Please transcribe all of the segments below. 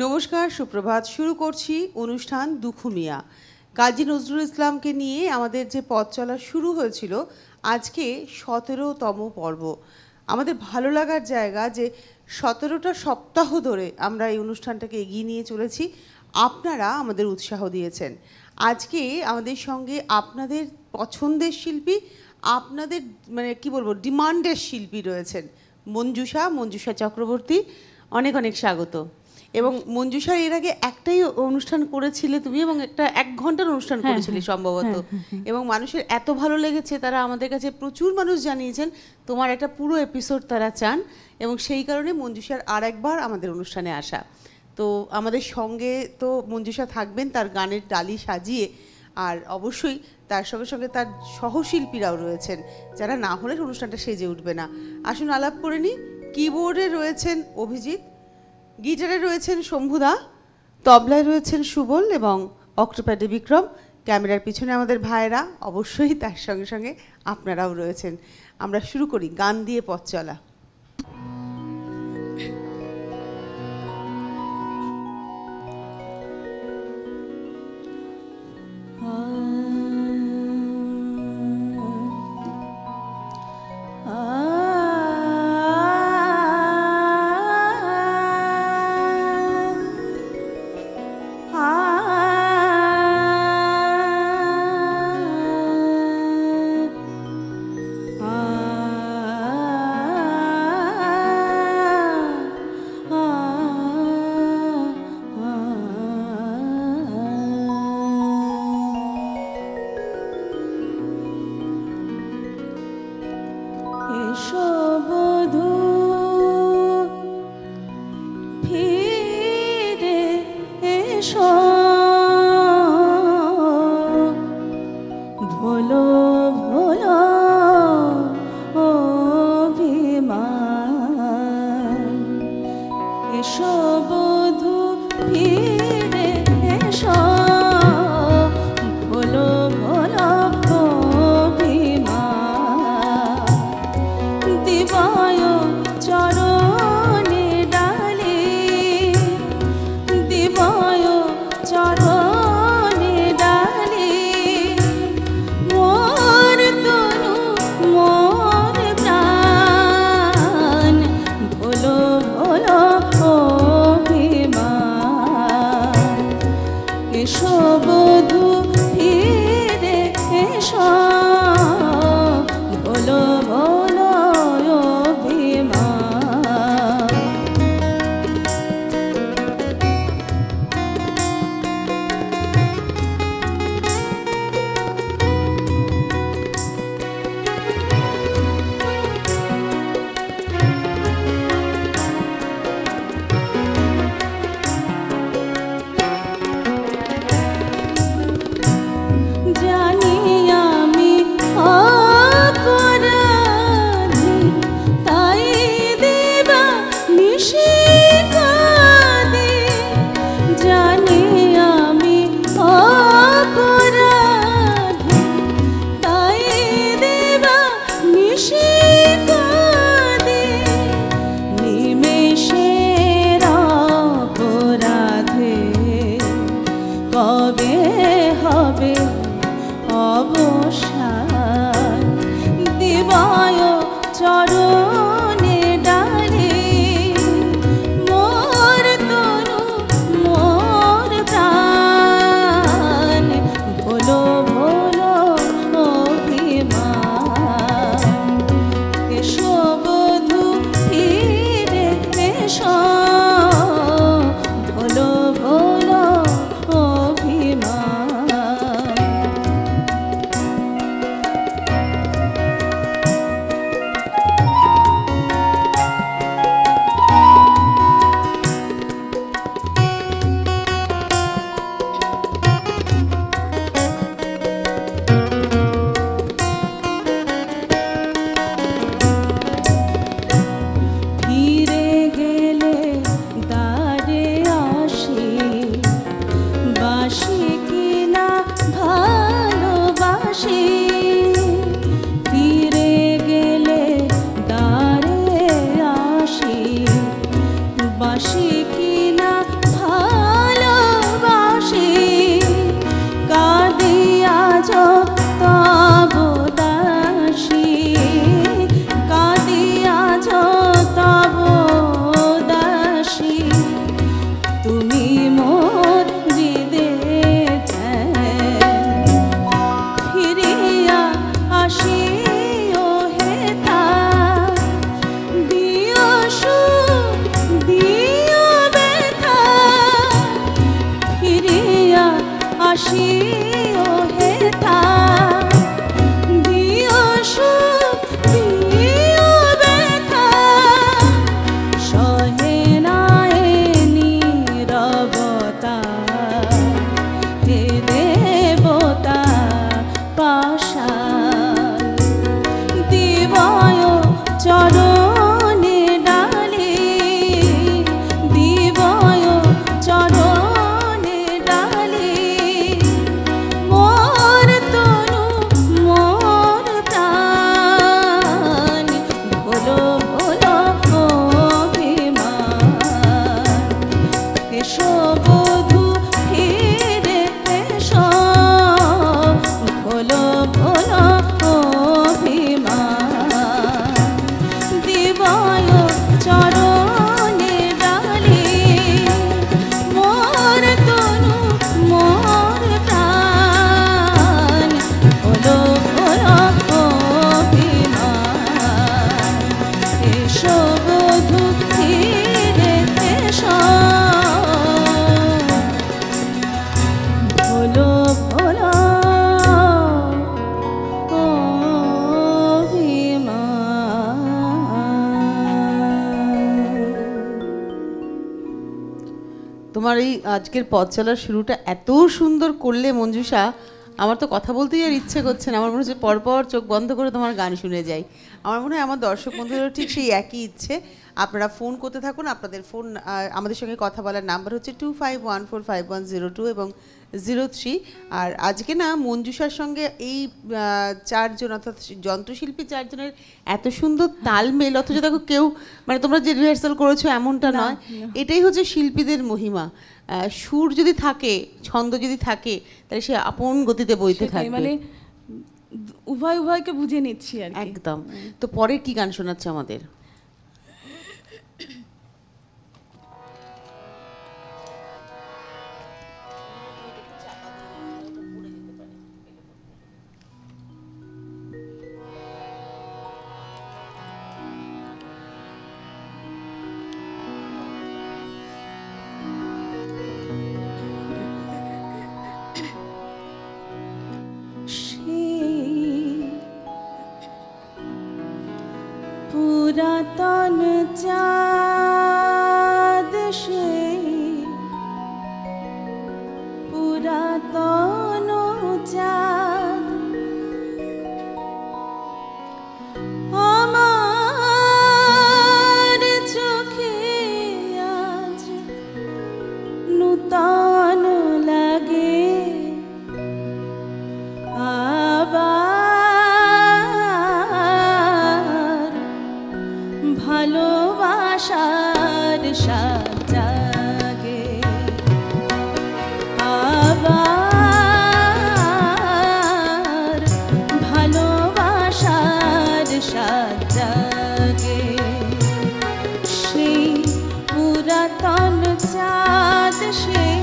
নমস্কার, সুপ্রভাত। শুরু করছি অনুষ্ঠান দুখুমিয়া। কাজী নজরুল ইসলামকে নিয়ে আমাদের যে পথ চলা শুরু হয়েছিল, আজকে 17তম পর্ব। আমাদের ভালো লাগার জায়গা যে 17টা সপ্তাহ ধরে আমরা এই অনুষ্ঠানটাকে এগিয়ে নিয়ে চলেছি। আপনারা আমাদের উৎসাহ দিয়েছেন। আজকে আমাদের সঙ্গে আপনাদের পছন্দের শিল্পী, আপনাদের মানে কি বলবো, ডিমান্ডের শিল্পী রয়েছেন। মঞ্জুষা চক্রবর্তী, অনেক অনেক স্বাগত। এবং মঞ্জুষা, এর আগে একটাই অনুষ্ঠান করেছিলে তুমি, এবং একটা 1 ঘন্টার অনুষ্ঠান করেছিলে সম্ভবত, এবং মানুষের এত ভালো লেগেছে, তারা আমাদের কাছে প্রচুর মানুষ জানিয়েছেন তোমার একটা পুরো এপিসোড তারা চান, এবং সেই কারণে মঞ্জুষার আরেকবার আমাদের অনুষ্ঠানে আসা। তো আমাদের সঙ্গে তো মঞ্জুষা থাকবেন তার গানের ডালি সাজিয়ে, আর অবশ্যই তার সঙ্গে সঙ্গে তার সহশিল্পীরাও রয়েছেন, যারা না হলে অনুষ্ঠানটা সেজে উঠবে না। আসুন আলাপ করে নিই। কিবোর্ডে রয়েছেন অভিজিৎ, গিটারে রয়েছেন শম্ভুদা, তবলায় রয়েছেন সুবল এবং অক্টোপ্যাডে বিক্রম, ক্যামেরার পিছনে আমাদের ভাইয়েরা, অবশ্যই তার সঙ্গে সঙ্গে আপনারাও রয়েছেন। আমরা শুরু করি গান দিয়ে পথ চলা। Oh তোমার এই আজকের পথ চলার শুরুটা এত সুন্দর করলে মঞ্জুষা, আমার তো কথা বলতেই আর ইচ্ছে করছে না। আমার মনে হচ্ছে পরপর চোখ বন্ধ করে তোমার গান শুনে যাই। আমার মনে হয় আমার দর্শক বন্ধুদেরও ঠিক সেই একই ইচ্ছে। আপনারা ফোন করতে থাকুন, আপনাদের ফোন আমাদের সঙ্গে কথা বলার নাম্বার হচ্ছে 25145102 এবং 03। আর আজকে না মঞ্জুষার সঙ্গে এই চারজন অর্থাৎ যন্ত্রশিল্পী চারজনের এত সুন্দর তালমেল, অথচ দেখো কেউ মানে তোমরা যে রিহার্সাল করেছো এমনটা নয়, এটাই হচ্ছে শিল্পীদের মহিমা। সুর যদি থাকে, ছন্দ যদি থাকে, তাহলে সে আপন গতিতে বইতে থাকবে। মানে উভয়কে বুঝে নিচ্ছি আর কি। একদম। তো পরে কি গান শোনাচ্ছে আমাদের? পুরাতন চাঁদ সে পুরাতন চাঁদ আমার চোখে আজ নূতন লাগে। ভালোবাসার সাথ জাগে, আবার ভালোবাসার সাথ জাগে। সেই পুরাতন চাঁদ সেই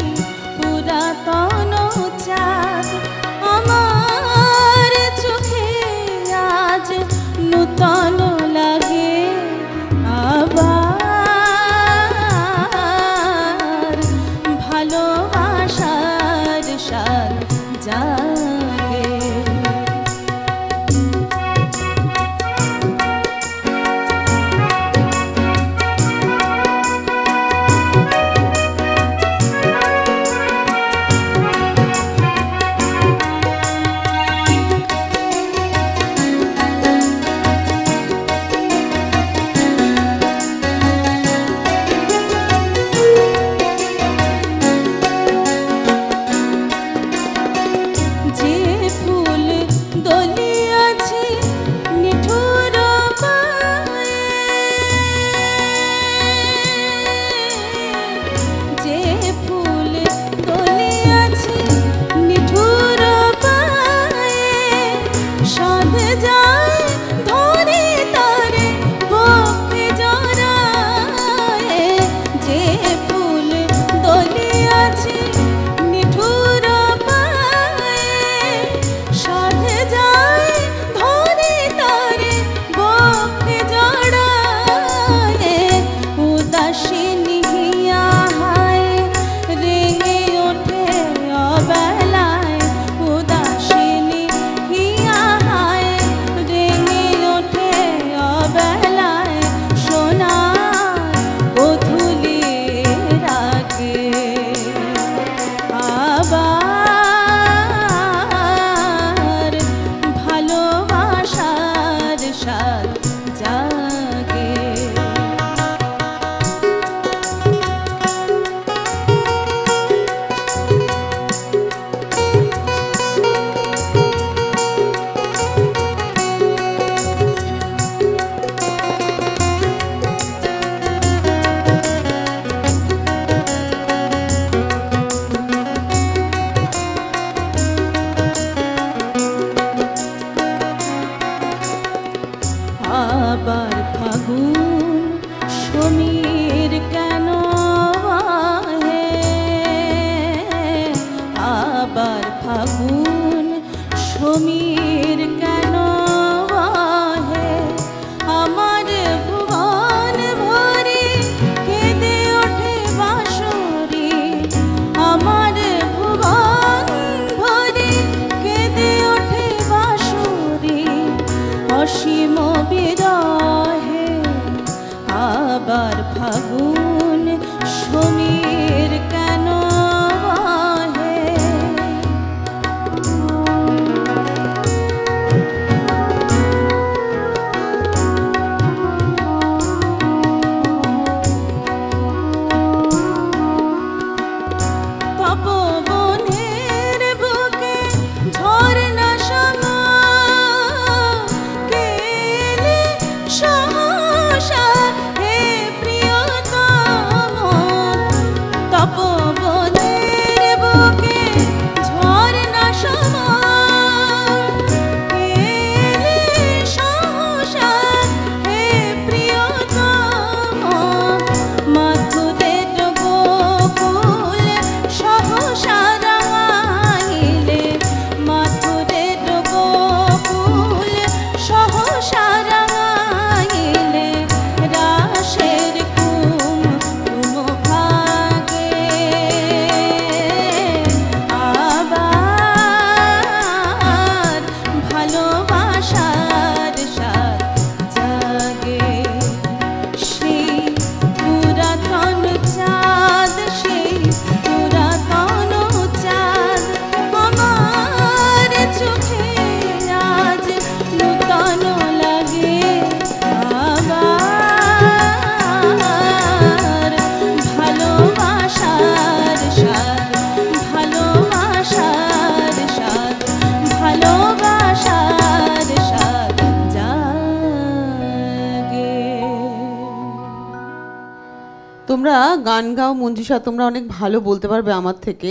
তোমরা গান গাও মঞ্জুষা, তোমরা অনেক ভালো বলতে পারবে আমার থেকে,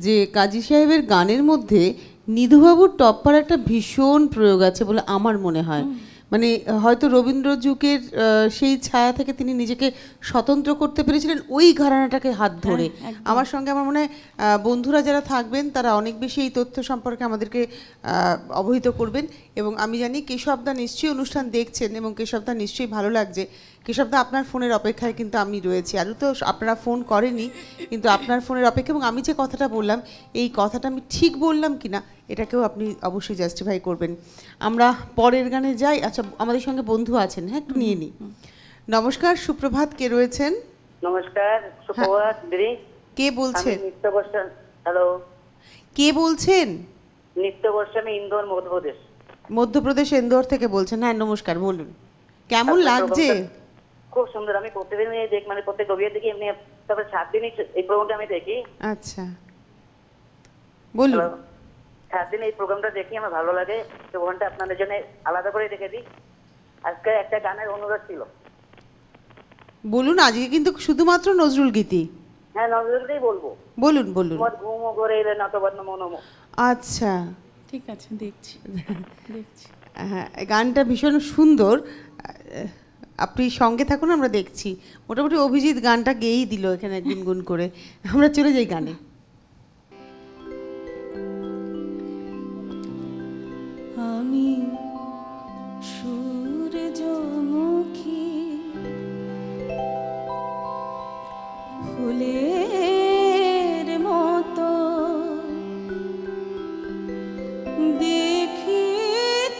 যে কাজী সাহেবের গানের মধ্যে নিধুবাবুর টপ্পার একটা ভীষণ প্রয়োগ আছে বলে আমার মনে হয়। মানে হয়তো রবীন্দ্র যুগের সেই ছায়া থেকে তিনি নিজেকে স্বতন্ত্র করতে পেরেছিলেন ওই ঘরানাটাকে হাত ধরে। আমার সঙ্গে আমার মনে হয় বন্ধুরা যারা থাকবেন তারা অনেক বেশি এই তথ্য সম্পর্কে আমাদেরকে অবহিত করবেন। এবং আমি জানি কেশবদা নিশ্চয়ই অনুষ্ঠান দেখছেন এবং কেশবদা নিশ্চয়ই ভালো লাগছে। কেশবদা, আপনার ফোনের অপেক্ষায় কিন্তু আমি রয়েছি। আরও তো আপনারা ফোন করেনি, কিন্তু আপনার ফোনের অপেক্ষা। এবং আমি যে কথাটা বললাম, এই কথাটা আমি ঠিক বললাম কি না এটাকেও আপনি অবশ্যই জাস্টিফাই করবেন। আমরা পরের গানে যাই। আচ্ছা, আমাদের সঙ্গে বন্ধু আছেন, হ্যাঁ, একটু নিয়ে নিই। নমস্কার, সুপ্রভাত, কে রয়েছেন? নমস্কার, সুপ্রভাত দিদি। কে বলছেন? নিত্য গোস্বামী। হ্যালো, কে বলছেন? নিত্য গোস্বামী, ইন্দোর, মধ্যপ্রদেশ। মধ্যপ্রদেশ ইন্দোর থেকে বলছেন? হ্যাঁ, নমস্কার, বলুন, কেমন লাগছে? খুব সুন্দর। আমি প্রতিদিন মানে প্রত্যেক রবিবার দেখি, এমনি তারপরে 7 দিনই এই প্রোগ্রামটা আমি দেখি। আচ্ছা, বলুন। 7 দিন এই প্রোগ্রামটা দেখি, আমার ভালো লাগে। তো ওখানটা আপনাদের জন্য আলাদা করে রেখে দিই। আজকে একটা গানের অনুরোধ ছিল। বলুন, আজকে কিন্তু শুধুমাত্র নজরুল গীতি। হ্যাঁ, নজরুলটাই বলবো। বলুন বলুন। ঘুমো করে এলে নতবর্ণ মনম। আচ্ছা, ঠিক আছে, দেখছি দেখছি। হ্যাঁ, গানটা ভীষণ সুন্দর। আপনি সঙ্গে থাকুন, আমরা দেখছি। মোটামুটি অভিজিৎ গানটা গেয়েই দিল এখানে গুনগুন করে। আমরা চলে যাই গানে। আমি সূর্যমুখী ফুলের মতো দেখি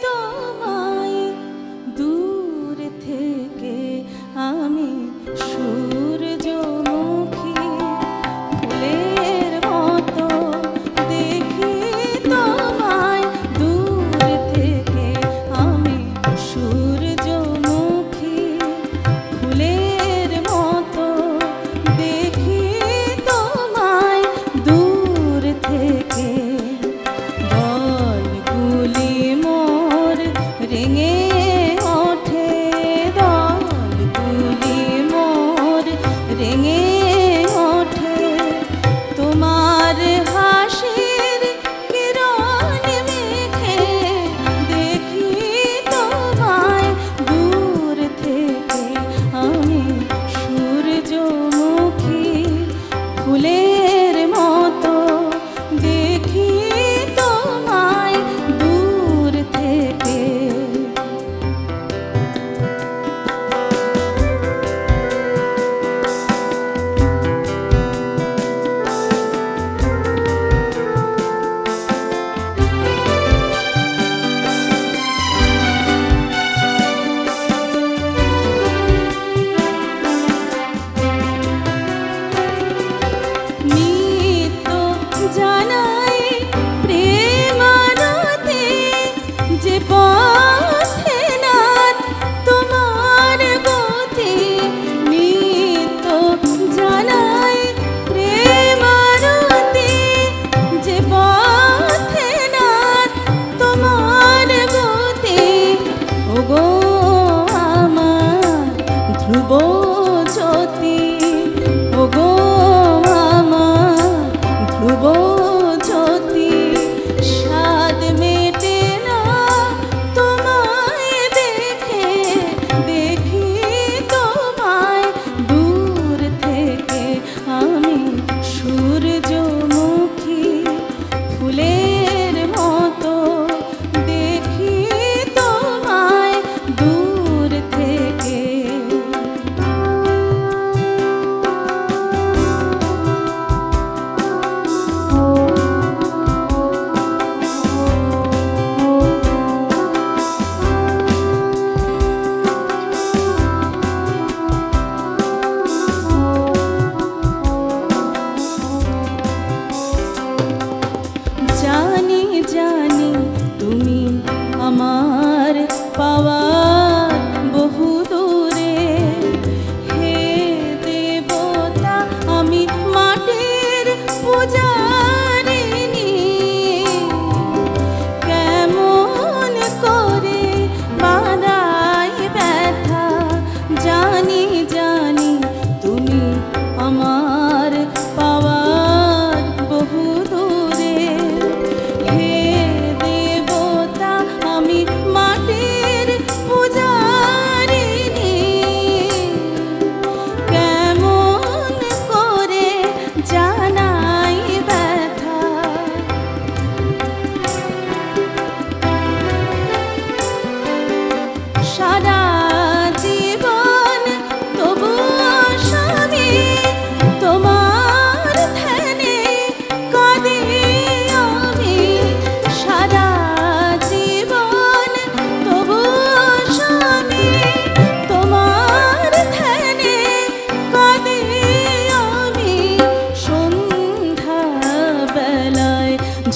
তোমায় দূর থেকে। আমি সূর্যমুখী ফুলের মতো দেখি তোমায় দূর থেকে। আমি সূর্যমুখী ফুলের মতো দেখি তোমায় দূর থেকে। দলগুলি মোর রেঙে ওঠে, দলগুলি মোর রেঙে ওঠে তোমার হাসির কিরণ মেখে। দেখি তোমায় দূর থেকে। আমি সূর্যমুখী ফুলের মতো দেখি তোমায় দূর থেকে। নিত্য জানাই প্রেমারতি যে পথে নাথ তোমার গতি। নিত্য জানাই প্রেমারতি যে পথে নাথ তোমার গতি। ওগো আমার ধ্রুব জ্যোতি, ওগো আমার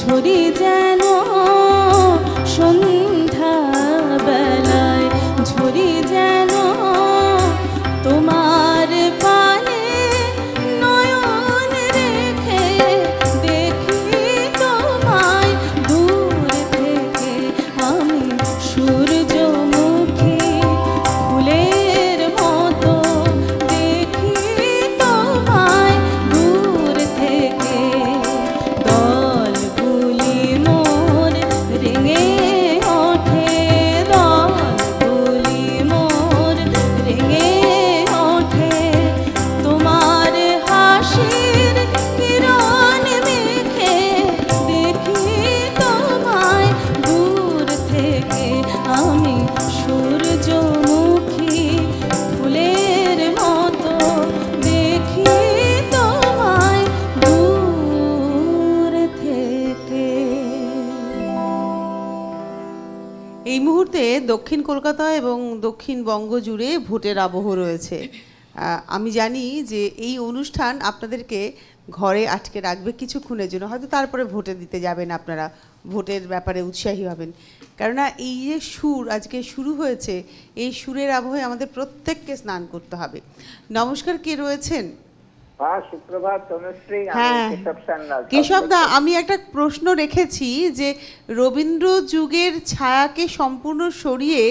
ঝরি যেন সন্ধ্যা বেলায়, ঝরি যেন তোমার পানে নয়ন রেখে, দেখি তোমায় দূর থেকে আমি সূর্যমুখী ফুলের মতো, দেখি তোমায় দূর থেকে। দলগুলি মোর রেঙে ওঠে, দলগুলি মোর রেঙে ওঠে, তোমার হাসির কিরণ মেখে, দেখি তোমায় দূর থেকে আমি সূর্যমুখী ফুলের মতো, দেখি তোমায় দূর থেকে। এই মুহূর্তে দক্ষিণ কলকাতা এবং দক্ষিণবঙ্গ জুড়ে ভোটের আবহ রয়েছে। আমি জানি যে এই অনুষ্ঠান আপনাদেরকে ঘরে আটকে রাখবে কিছুক্ষণের জন্য, হয়তো তারপরে ভোটে দিতে যাবেন, আপনারা ভোটের ব্যাপারে উৎসাহী হবেন। কেননা এই যে সুর আজকে শুরু হয়েছে, এই সুরের আবহে আমাদের প্রত্যেককে স্নান করতে হবে। নমস্কার, কে রয়েছেন? হ্যাঁ, সুপ্রভাত তনুশ্রী, আমি হ্যাঁ, কেশব সান্যাল। কেশবদা, আমি একটা প্রশ্ন রেখেছি যে রবীন্দ্র যুগের ছায়াকে সম্পূর্ণ সরিয়ে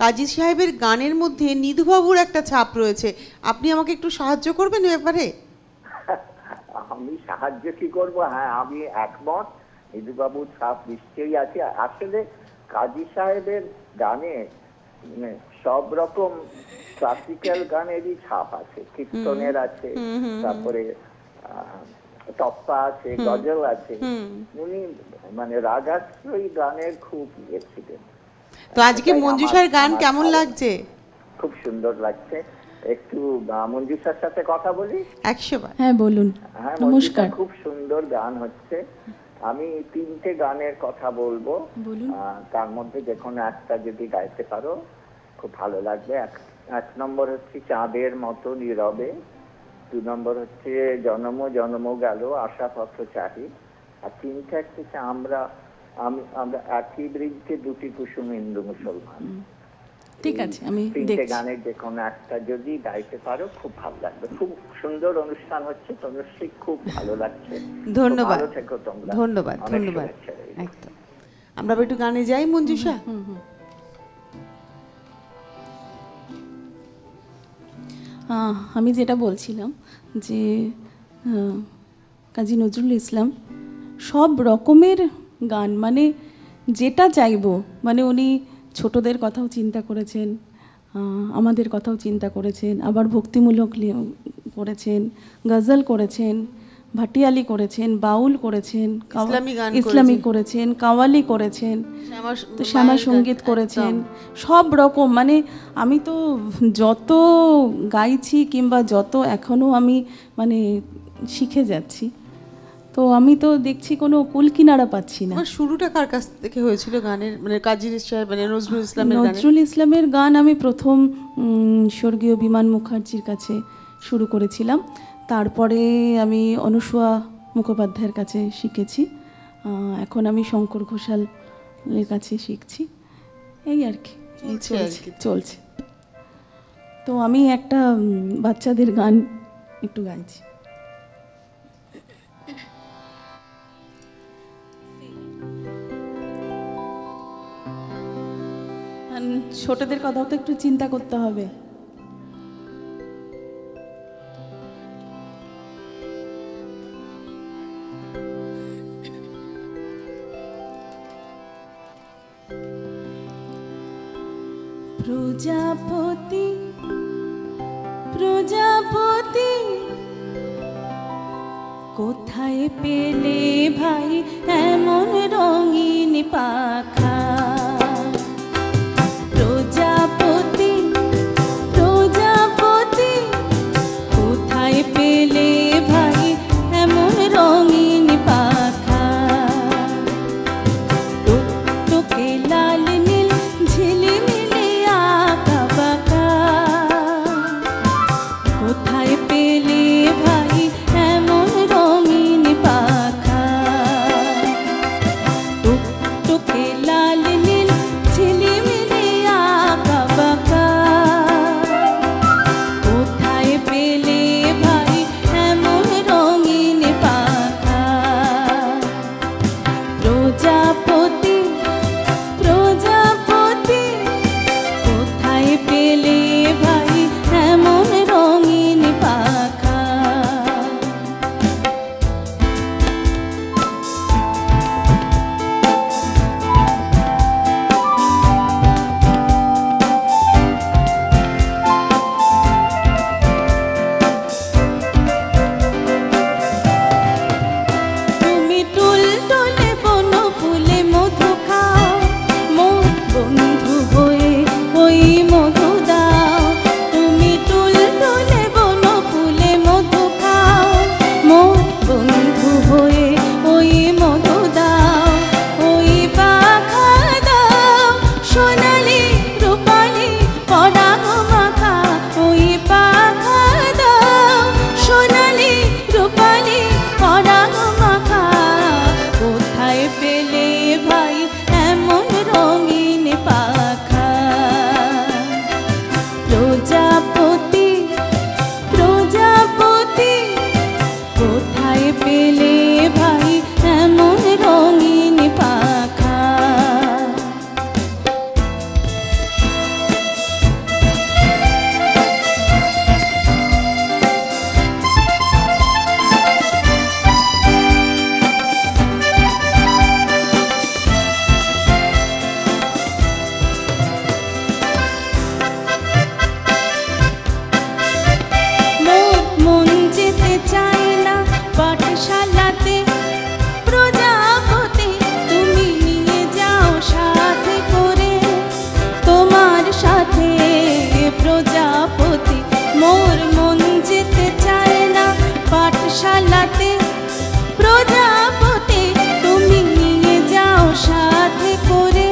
কাজী সাহেবের গানের মধ্যে নিধুবাবুর একটা ছাপ রয়েছে, আপনি আমাকে একটু সাহায্য করবেন এ ব্যাপারে? আমি সাহায্য কি করব? হ্যাঁ, আমি একমত, নিধুবাবুর ছাপ নিশ্চয়ই আছে। আসলে কাজী সাহেবের গানে সব রকম ক্লাসিক্যাল গানেরই ছাপ আছে, কীর্তনের আছে, তারপরে টপ্পা আছে, গজল আছে। উনি মানে রাগাশ্রয়ী গানের খুব ইয়ে ছিলেন। তো আজকে মঞ্জুষার গান কেমন লাগছে? খুব সুন্দর লাগছে। একটু মঞ্জুষার সাথে কথা বলি। 100 বার। হ্যাঁ বলুন। হ্যাঁ, নমস্কার। খুব সুন্দর গান হচ্ছে। আমি 3টে গানের কথা বলবো, তার মধ্যে যে কোনো একটা যদি গাইতে পারো খুব ভালো লাগবে। এক নম্বর হচ্ছে চাঁদের মতো নীরবে, 2 নম্বর হচ্ছে জনম জনম গেল আশাপত্র চাহি, আর 3টা হচ্ছে আমরা একই বৃক্ষে দুটি কুসুম হিন্দু মুসলমান। ঠিক আছে, আমি 3টে গানের যে কোনো একটা যদি গাইতে পারো খুব ভালো লাগবে। খুব সুন্দর অনুষ্ঠান হচ্ছে তনুশ্রী, খুব ভালো লাগছে। ধন্যবাদ। ভালো থেকো তোমরা। ধন্যবাদ, অনেক ধন্যবাদ। শুভেচ্ছা রইলো। একদম। আমরা একটু গানে যাই মঞ্জুষা। আমি যেটা বলছিলাম যে কাজী নজরুল ইসলাম সব রকমের গান, মানে যেটা চাইবো, মানে উনি ছোটদের কথাও চিন্তা করেছেন, আমাদের কথাও চিন্তা করেছেন, আবার ভক্তিমূলক করেছেন, গজল করেছেন, ভাটিয়ালি করেছেন, বাউল করেছেন, ইসলামী করেছেন, কাওয়ালি করেছেন, তো শ্যামা সঙ্গীত করেছেন, সব রকম। মানে আমি তো যত গাইছি কিংবা যত এখনো আমি মানে শিখে যাচ্ছি, তো আমি তো দেখছি কোনো কুল কিনারা পাচ্ছি না। শুরুটা কার কাছ থেকে হয়েছিল গানের, মানে কাজী সাহেব মানে নজরুল ইসলামের? নজরুল ইসলামের গান আমি প্রথম স্বর্গীয় বিমান মুখার্জির কাছে শুরু করেছিলাম, তারপরে আমি অনুসুয়া মুখোপাধ্যায়ের কাছে শিখেছি, এখন আমি শঙ্কর ঘোষালের কাছে শিখছি, এই আর কি চলছে। তো আমি একটা বাচ্চাদের গান একটু গাইছি। ছোটদের কথাও তো একটু চিন্তা করতে হবে। প্রজাপতি প্রজাপতি কোথায় পেলে ভাই এমন রঙিন পাখা? প্রজাপতি প্রজাপতি কোথায় পেলে ভাই এমন রঙিন পাখা? টুকটুকে লাল নীল ঝিলিমিলি আঁকা বাঁকা, কোথায় পেলে ভাই এমন রঙিন পাখা? বন্ধু হয়ে ওই মধু দাও, ওই পাখা দাও, সোনালি রূপালি পরাগ মাখা, ওই পাখা দাও, সোনালি রূপালি পরাগ মাখা। কোথায় পেলে ভাই এমন রঙিন পাখা? প্রজাপতি প্রজাপতি কোথায় পেলে ভাই এমন রঙিন পাখা? মন যেতে চায় না পাঠশালাতে, প্রজাপতি তুমি নিয়ে যাও সাথে করে, তোমার সাথে প্রজাপতি। মোর মন যেতে চায় না পাঠশালাতে, প্রজাপতি তুমি নিয়ে যাও সাথে করে,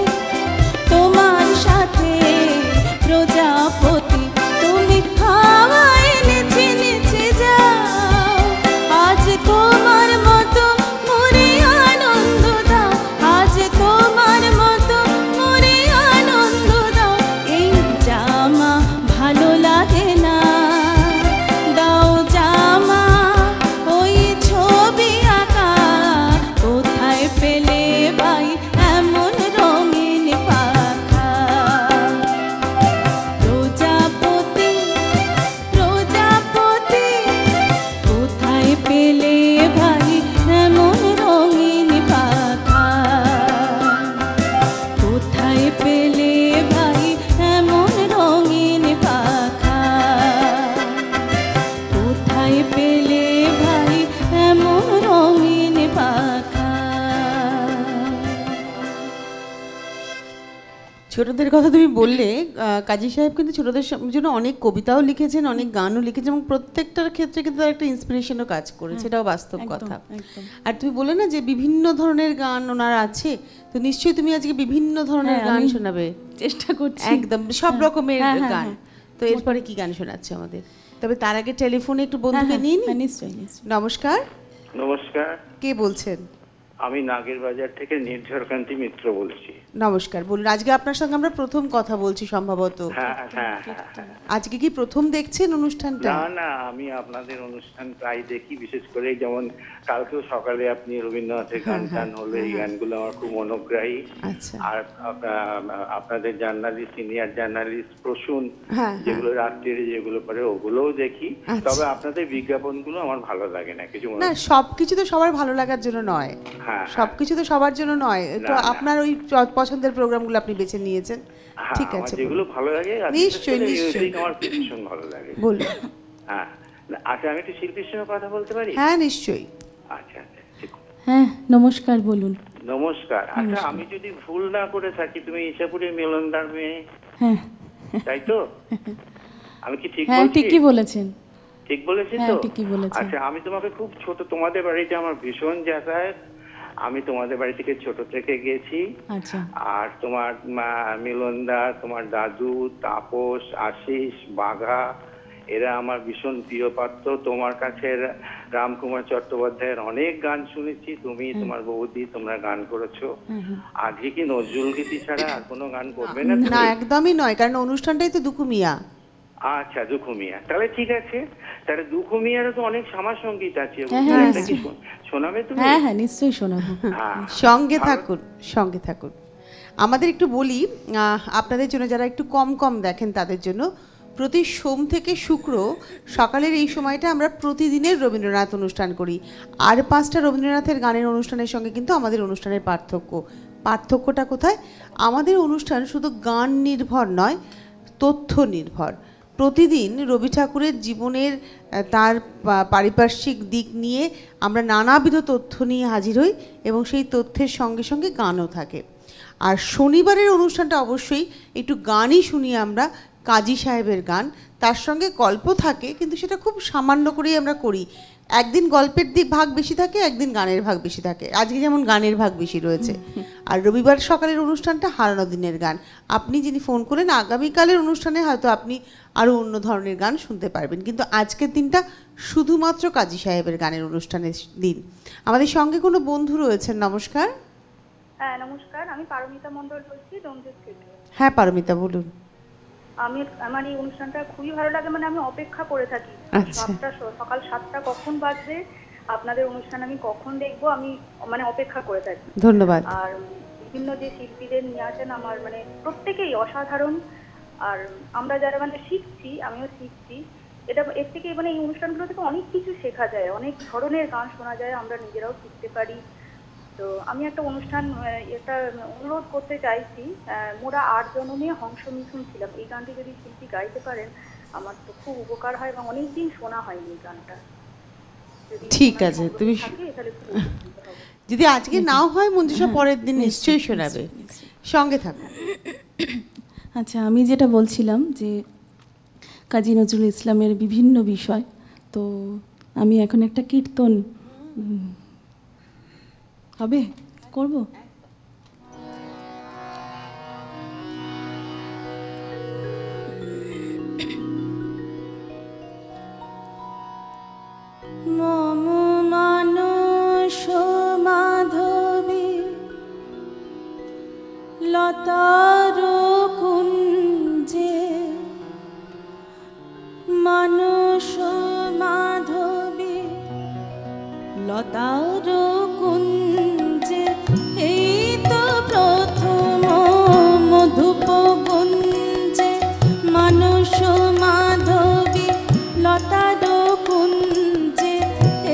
তোমার সাথে প্রজাপতি। তুমি খাওয়াই নেচে নেচে যাও, আজ তোমার মতো মোরে আনন্দ দাও, আজ তোমার মতো মোরে আনন্দ দাও। এই জামা ভালো লাগে না, দাও জামা ওই ছবি আঁকা। কোথায় পেলে ভাই এমন রঙিন পাখা? প্রজাপতি প্রজাপতি কোথায় পেলে ভাই এমন রঙিন পাখা? কোথায় পেলে ভাই এমন রঙিন পাখা? কোথায় পেলে ভাই এমন রঙিন পাখা? ছোটদের কথা তুমি বললে, কাজী সাহেব কিন্তু ছোটদের জন্য অনেক কবিতাও লিখেছেন, অনেক গানও লিখেছেন, এবং প্রত্যেকটার ক্ষেত্রে কিন্তু তার একটা ইন্সপিরেশনও কাজ করেছে, এটাও বাস্তব একদম, কথা। একদম। আর তুমি বলে না যে বিভিন্ন ধরনের গান ওনার আছে, তো নিশ্চয়ই তুমি আজকে বিভিন্ন ধরনের হ্যাঁ, গান আমি শোনাবে। চেষ্টা করছি। একদম সব রকমের হ্যাঁ, হ্যাঁ, গান। হ্যাঁ। তো এরপরে কি গান শোনাচ্ছে আমাদের? তবে তার আগে টেলিফোনে একটু বন্ধুকে হ্যাঁ, নিয়ে হ্যাঁ, নিই। নিশ্চয়ই নিশ্চয়ই। নমস্কার, নমস্কার, কে বলছেন? আমি নাগের বাজার থেকে নির্ঝরকান্তি মিত্র বলছি। নমস্কার, বলুন। আজকে আপনার সঙ্গে আমরা প্রথম কথা বলছি সম্ভবত। হ্যাঁ হ্যাঁ হ্যাঁ হ্যাঁ। আজকে কি প্রথম দেখছেন অনুষ্ঠানটা? না না, আমি আপনাদের অনুষ্ঠান প্রায় দেখি, বিশেষ করে যেমন কালকেও সকালে আপনি রবীন্দ্রনাথের গান টান হলো, এই গানগুলো আমার খুব মনোগ্রাহী। আচ্ছা। আর আপনাদের জার্নালিস্ট, সিনিয়র জার্নালিস্ট প্রসূন, হ্যাঁ, যেগুলো রাত্রির যেগুলো করে ওগুলোও দেখি। আচ্ছা। তবে আপনাদের বিজ্ঞাপনগুলো আমার ভালো লাগে না কিছু না, সবকিছু তো সবার ভালো লাগার জন্য নয়, হ্যাঁ সবকিছু তো সবার জন্য নয়। তো না, না। আপনার ওই পছন্দের প্রোগ্রামগুলো আপনি বেছে নিয়েছেন, হ্যাঁ, ঠিক আমার আছে, যেগুলো ভালো লাগে, আর নিশ্চয়ই, বিশেষ করে নিশ্চয়ই। music আমার ভীষণ ভালো লাগে। বলুন। হ্যাঁ, আচ্ছা, আমি একটু শিল্পীর সঙ্গে কথা বলতে পারি? হ্যাঁ, নিশ্চয়ই। আচ্ছা আচ্ছা, ঠিক। হ্যাঁ, নমস্কার, বলুন। নমস্কার। আচ্ছা, আমি যদি ভুল না করে থাকি, তুমি ইসাপুরের মিলনদার মেয়ে, হ্যাঁ তাই তো? আমি কি ঠিক হ্যাঁ, বলছি? ঠিকই বলেছেন। ঠিক বলেছি হ্যাঁ, তো? ঠিকই বলেছেন। আচ্ছা, আমি তোমাকে খুব ছোট, তোমাদের বাড়িতে আমার ভীষণ যাতায়াত, আমি তোমাদের বাড়ি থেকে ছোট থেকে গেছি। আচ্ছা। আর তোমার মিলনদা, তোমার দাদু, তাপস, আশিস, বাঘা, এরা আমার ভীষণ প্রিয় পাত্র। তোমার কাছে রামকুমার চট্টোপাধ্যায়ের অনেক গান শুনেছি, তুমি, তোমার বৌদি, তোমরা গান করেছো। আজকে কি নজরুল গীতি ছাড়া আর কোনো গান করবে না না, তুমি? একদমই নয়, কারণ অনুষ্ঠানটাই তো দুখু মিয়া। আচ্ছা, দুখু মিয়া, তাহলে ঠিক আছে। তাহলে দুখু মিয়ারও তো অনেক শ্যামা সঙ্গীত আছে, হ্যাঁ, ওগুলো হ্যাঁ, একটা কি শোনাবে তুমি? হ্যাঁ হ্যাঁ, নিশ্চয়ই শোনাবো। হ্যাঁ। সঙ্গে থাকুন, সঙ্গে থাকুন। আমাদের একটু বলি, আপনাদের জন্য যারা একটু কম কম দেখেন তাদের জন্য, প্রতি সোম থেকে শুক্র সকালের এই সময়টা আমরা প্রতিদিনের রবীন্দ্রনাথ অনুষ্ঠান করি। আর 5টা রবীন্দ্রনাথের গানের অনুষ্ঠানের সঙ্গে কিন্তু আমাদের অনুষ্ঠানের পার্থক্যটা কোথায়? আমাদের অনুষ্ঠান শুধু গান নির্ভর নয়, তথ্য নির্ভর। প্রতিদিন রবি ঠাকুরের জীবনের তার পারিপার্শ্বিক দিক নিয়ে আমরা নানাবিধ তথ্য নিয়ে হাজির হই, এবং সেই তথ্যের সঙ্গে সঙ্গে গানও থাকে। আর শনিবারের অনুষ্ঠানটা অবশ্যই একটু গানই শুনি আমরা, কাজী সাহেবের গান, তার সঙ্গে গল্প থাকে, কিন্তু সেটা খুব সামান্য করেই আমরা করি। একদিন গল্পের দিক ভাগ বেশি থাকে, একদিন গানের ভাগ বেশি থাকে। আজকে যেমন গানের ভাগ বেশি রয়েছে, আর রবিবার সকালের অনুষ্ঠানটা হারানো দিনের গান। আপনি যিনি ফোন করেন, আগামীকালের অনুষ্ঠানে হয়তো আপনি আরও অন্য ধরনের গান শুনতে পারবেন, কিন্তু আজকের দিনটা শুধুমাত্র কাজী সাহেবের গানের অনুষ্ঠানের দিন। আমাদের সঙ্গে কোনো বন্ধু রয়েছেন। নমস্কার। হ্যাঁ নমস্কার, আমি পারমিতা মণ্ডল বলছি, ডোমজুর থেকে। হ্যাঁ পারমিতা, বলুন। আমার এই অনুষ্ঠানটা খুবই ভালো লাগে, মানে আমি অপেক্ষা করে থাকি আচ্ছা। সকাল 7টা কখন বাজবে, আপনাদের অনুষ্ঠান আমি কখন দেখবো, আমি মানে অপেক্ষা করে থাকি। ধন্যবাদ। আর বিভিন্ন যে শিল্পীদের নিয়ে আসেন আমার মানে প্রত্যেকেই অসাধারণ। আর আমরা যারা মানে শিখছি, আমিও শিখছি, এর থেকে মানে এই অনুষ্ঠানগুলো থেকে অনেক কিছু শেখা যায়, অনেক ধরনের গান শোনা যায়, আমরা নিজেরাও শিখতে পারি। তো আমি একটা অনুষ্ঠান এটা অনুরোধ করতে চাইছি, মোরা 8 জনমে হংস মিথুন ছিলাম, এই গানটি যদি শিল্পী গাইতে পারেন আমার তো খুব উপকার হয়, এবং অনেকদিন শোনা হয়নি এই গানটা। ঠিক আছে, তুমি তাহলে খুব উপকৃত হব। যদি আজকে নাও হয় মঞ্জুষা পরের দিন নিশ্চয়ই শোনাবে, সঙ্গে থাকো। আচ্ছা, আমি যেটা বলছিলাম যে কাজী নজরুল ইসলামের বিভিন্ন বিষয়, তো আমি এখন একটা কীর্তন হবে করব। মম মানস মাধবী লতার কুঞ্জে, মানস মাধবী লতার কুঞ্জে, এই তো প্রথম মধুপ গুঞ্জে, মানস মাধবী লতার কুঞ্জে,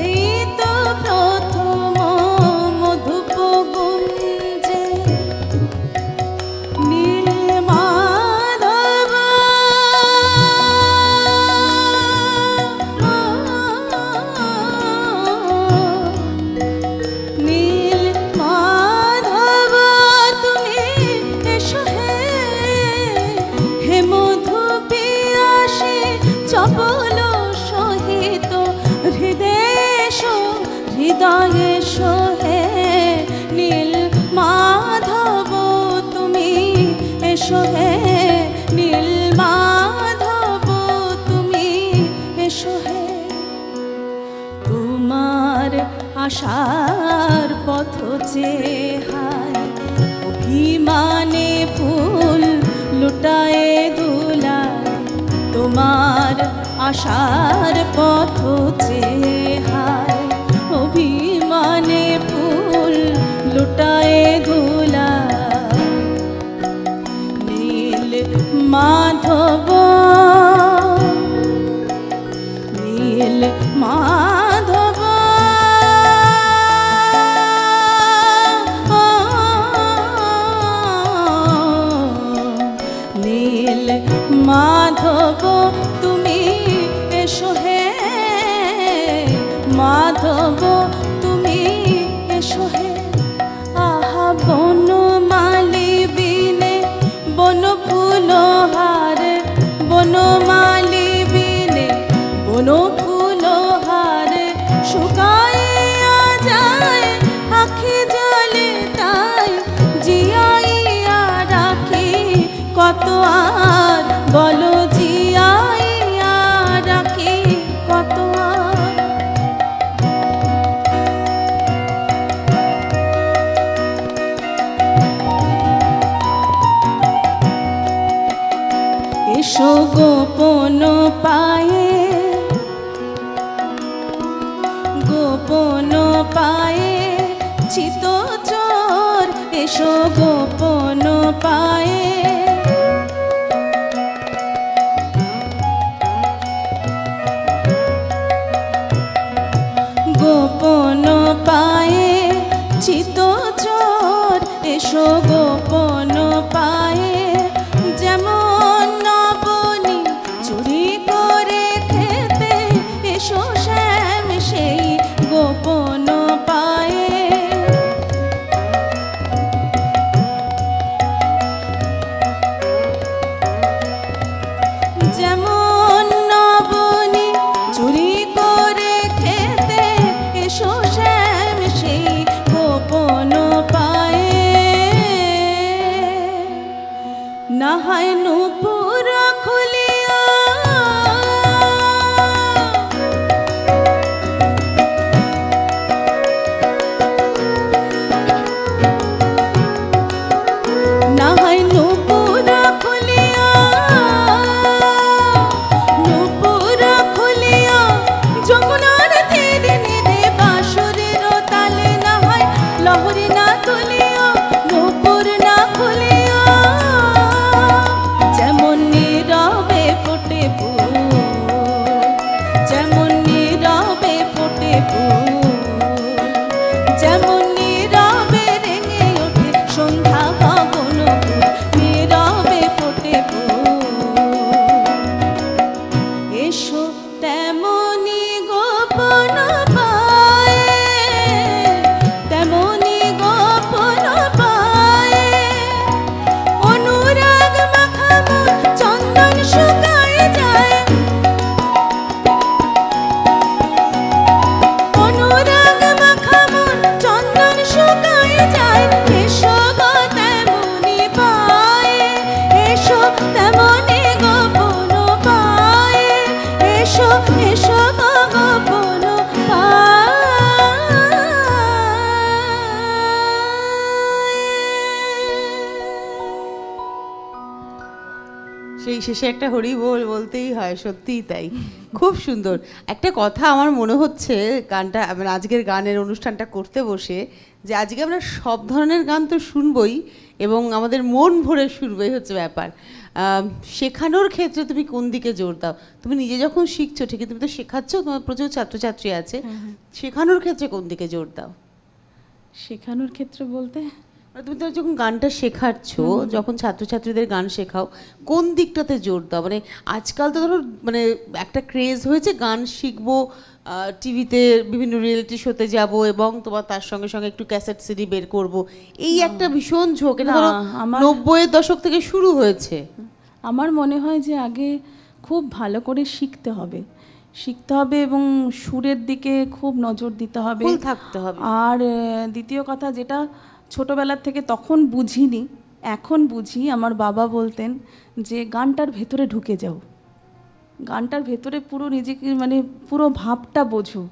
এই তো প্রথম মধুপ গুঞ্জে, নীল মাধব নীল মাধব তুমি এসো হে, হে মধু পিয়াসী চপল সহিত হৃদেশ হৃদয়েশ হে, নীল মাধব তুমি এসো হে, নীল মাধব তুমি এসো হে, তোমার আশার পথ চেহাই অভিমানে ফুল লুটায়ে দুলায়, তোমার আশার পথ চেহাই অভিমানে ফুল লুটায়ে দুলায়, নীল মাধব নীল মাধব নীল মাধব তুমি এসো হে, মাধব তুমি এসো হে, আহা বনমালী বিনে বন ফুল হারে, বনমালী বিনে বন ফুল হারে, শুকাইয়া যায় আখি জলে তাই, জিয়াইয়া রাখি কত আর, বলো জিয়াইয়া রাখি কত আর, এসো গোপন পায়ে, গোপন পায়ে চিত চোর, এসো গোপন পায়ে, গোপন পায়ে চিত চোর, এসো গোপন পায়ে, যেমন নবনী চুরি করে খেতে, এসো শ্যাম সেই গোপন পায়ে, যেমন নবনী চুরি করে খেতে, সেই গোপন পায়ে না হয় নূপুর খুলিয়া না হয় নূপুর খুলিয়া নূপুর খুলিয়া যমুনার তীরে নেদে বাঁশরের তালে না হয় লহরী না তুলিয়া নূপুর না খুলিয়া যেমন নীরবে ফোটে ফুল যেমন নীরবে ফোটে ফুল যেমন নীরবে রেঙে ওঠে সন্ধ্যা গগন ফুল নীরবে ফোটে ফুল এসো তেমনি গোপন পায়ে তেমনি গোপন পায়ে অনুরাগ মাখা মন চন্দন শুকায় যায় অনুরাগ মাখা মন চন্দন শুকায় যায় এসো গো তেমনি পায়ে এসো তেমনি গোপন পায়ে এসো এসো গো গোপন সেই শেষে একটা হরি বল বলতেই হয়, সত্যিই তাই, খুব সুন্দর। একটা কথা আমার মনে হচ্ছে গানটা মানে আজকের গানের অনুষ্ঠানটা করতে বসে, যে আজকে আমরা সব ধরনের গান তো শুনবই এবং আমাদের মন ভরে শুনবই হচ্ছে ব্যাপার। শেখানোর ক্ষেত্রে তুমি কোন দিকে জোর দাও? তুমি নিজে যখন শিখছো ঠিকই, তুমি তো শেখাচ্ছ, তোমার প্রচুর ছাত্রছাত্রী আছে, শেখানোর ক্ষেত্রে কোন দিকে জোর দাও? শেখানোর ক্ষেত্রে বলতে মানে তুমি তো যখন গানটা শেখাচ্ছ, যখন ছাত্রছাত্রীদের গান শেখাও, কোন দিকটাতে জোর দাও? মানে আজকাল তো ধরো মানে একটা ক্রেজ হয়েছে গান শিখবো, টিভিতে বিভিন্ন রিয়েলিটি শোতে যাব এবং তোমার তার সঙ্গে সঙ্গে একটু ক্যাসেট সিডি বের করব, এই একটা ভীষণ ঝোঁক। এটা ধরো 90-এর দশক থেকে শুরু হয়েছে। আমার মনে হয় যে আগে খুব ভালো করে শিখতে হবে এবং সুরের দিকে খুব নজর দিতে হবে, ফুল থাকতে হবে। আর দ্বিতীয় কথা, যেটা ছোটবেলার থেকে তখন বুঝিনি, এখন বুঝি, আমার বাবা বলতেন যে গানটার ভেতরে ঢুকে যাও, গানটার ভেতরে পুরো নিজেকে মানে পুরো ভাবটা বোঝো,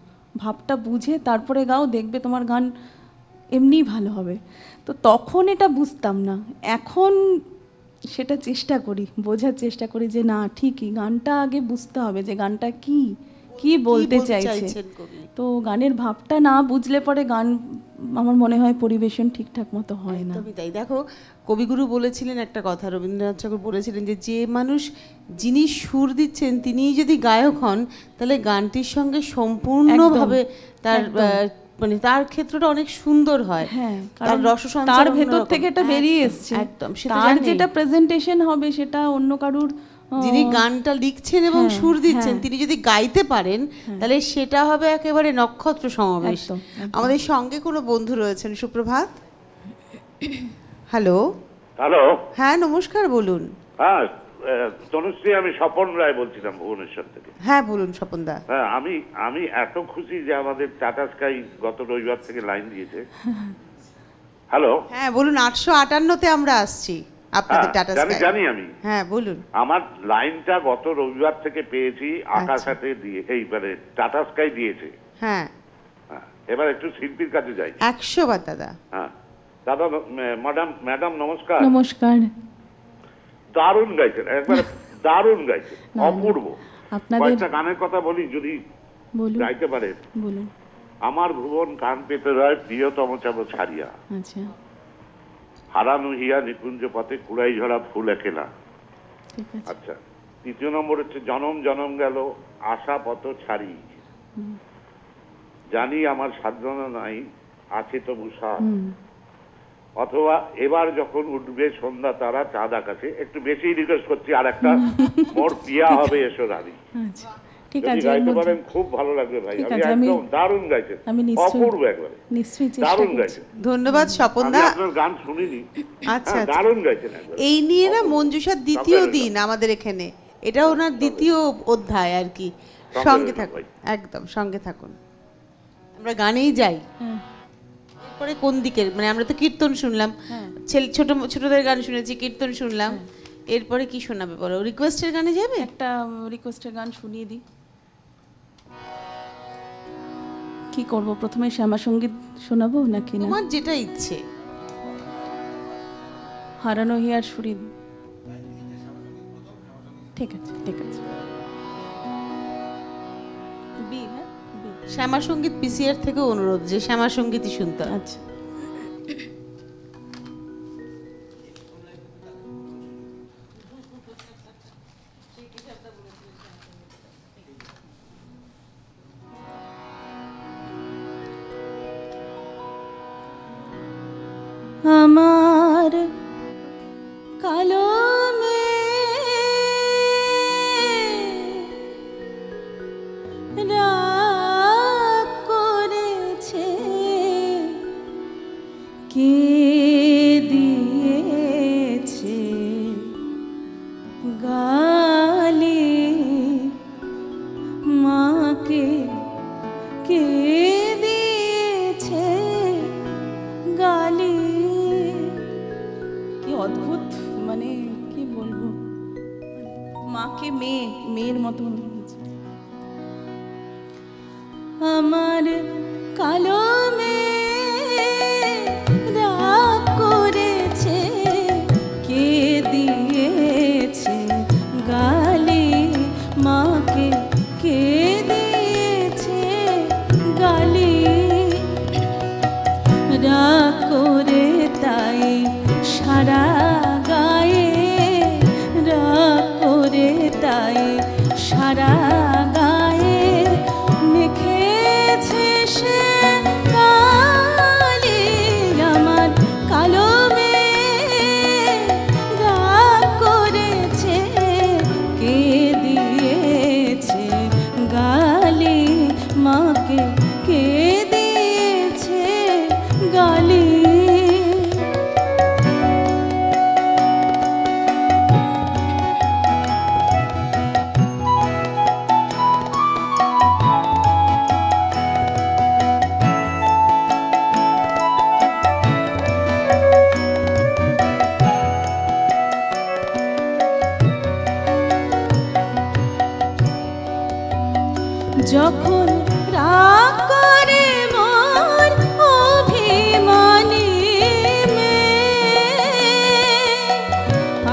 ভাবটা বুঝে তারপরে গাও, দেখবে তোমার গান এমনিই ভালো হবে। তো তখন এটা বুঝতাম না, এখন সেটা চেষ্টা করি, বোঝার চেষ্টা করি যে না ঠিকই, গানটা আগে বুঝতে হবে যে গানটা কি বলতে চাইছে। তো গানের ভাবটা না বুঝলে পরে গান আমার মনে হয় পরিবেশন ঠিকঠাক মতো হয় না। একদমই তাই। দেখো, কবিগুরু বলেছিলেন একটা কথা, রবীন্দ্রনাথ ঠাকুর বলেছিলেন যে মানুষ যিনি সুর দিচ্ছেন তিনিই যদি গায়ক হন, তাহলে গানটির সঙ্গে সম্পূর্ণভাবে তার মানে তার ক্ষেত্রটা অনেক সুন্দর হয়। হ্যাঁ, তার রসসঞ্চার তার ভেতর থেকে এটা বেরিয়ে এসছে, একদম। তার যেটা প্রেজেন্টেশন হবে সেটা অন্য কারুর, যিনি গানটা লিখছেন এবং সুর দিচ্ছেন তিনি যদি গাইতে পারেন, তাহলে সেটা হবে একেবারে নক্ষত্র সমাবেশ। আমাদের সঙ্গে কোনো বন্ধু রয়েছেন, সুপ্রভাত। হ্যালো। হ্যালো, হ্যাঁ নমস্কার, বলুন। হ্যাঁ তনুশ্রী, আমি স্বপন রায় বলছিলাম ভুবনেশ্বর থেকে। হ্যাঁ বলুন স্বপনদা। হ্যাঁ, আমি এত খুশি যে আমাদের টাটা স্কাই গত রবিবার থেকে লাইন দিয়েছে। হ্যালো। হ্যাঁ বলুন, 858-তে আমরা আসছি আপনাদের টাটা স্কাই। জানি আমি। হ্যাঁ বলুন। আমার লাইনটা গত রবিবার থেকে পেয়েছি, আকাশাতে দিয়ে এইবারে টাটা স্কাই দিয়েছে। হ্যাঁ, এবার একটু শিল্পীর কাছে যাই। 100 বার দাদা। হ্যাঁ দাদা, ম্যাডাম নমস্কার। নমস্কার। দারুণ গাইছেন, একবার দারুণ গাইছেন, অপূর্ব। কয়েকটা গানের কথা বলি যদি গাইতে পারেন। বলুন। আমার ভুবন কান পেতে রয় প্রিয়তম চাব ছাড়িয়া, আচ্ছা, হারানো হিয়া নিকুঞ্জ পথে কুড়াই ঝরা ফুল একেলা। আচ্ছা, তৃতীয় নম্বর হচ্ছে জনম জনম গেল আশা পথ ছাড়ি, জানি আমার সাধনা নাই আছে তবু সাথ। অথবা এবার যখন উঠবে সন্ধ্যা তারা চাঁদ আকাশে, একটু বেশি রিকোয়েস্ট করছি, আর একটা মোর পিয়া হবে এসো রানী। আচ্ছা ঠিক যদি আছে, গাইতে পারেন খুব ভালো লাগবে ভাই। আমি একদম দারুণ গাইছেন, অপূর্ব, একবারে দারুণ গাইছেন। ধন্যবাদ স্বপনদা। আমি আপনার গান শুনিনি। আচ্ছা, দারুণ গাইছেন একবারে। এই নিয়ে না মঞ্জুষার দ্বিতীয় দিন আমাদের এখানে, এটা ওনার দ্বিতীয় অধ্যায় আর কি। সঙ্গে থাকুন, একদম সঙ্গে থাকুন, আমরা গানেই যাই। তারপরে কোন দিকের, মানে আমরা তো কীর্তন শুনলাম, ছোটদের গান শুনেছি, কীর্তন শুনলাম, এরপরে কি শোনাবে বলো? রিকোয়েস্টের গানে যাবে? একটা রিকোয়েস্টের গান শুনিয়ে দিই। কি করব, প্রথমে শ্যামা সঙ্গীত শোনাবো নাকি না? তোমার যেটা ইচ্ছে। হারানো হিয়ার সুরি। ঠিক আছে, ঠিক আছে। বি, হ্যাঁ, বি। শ্যামা সঙ্গীত পিসিআর থেকে অনুরোধ যে শ্যামা সঙ্গীতই শুনতে হবে। আচ্ছা। আমার কালো রাগ করেছে, কে দিয়েছে গালি মাকে, কে দিয়েছে গালি। কি অদ্ভুত, মানে কি বলবো, মাকে মেয়ের মতো হয়েছে। আমার কালো রাগ করেছে, কে দিয়েছে গালি মাকে, কে দিয়েছে গালি। রাগ করে তাই সারা গায়ে, রাগ করে তাই সারা গায়ে মেখেছে সে কালি। আমার কালো রাগ করেছে, কে দিয়েছে গালি মাকে, কে দিয়েছে গালি। যখন রাগ করে মন অভিমানী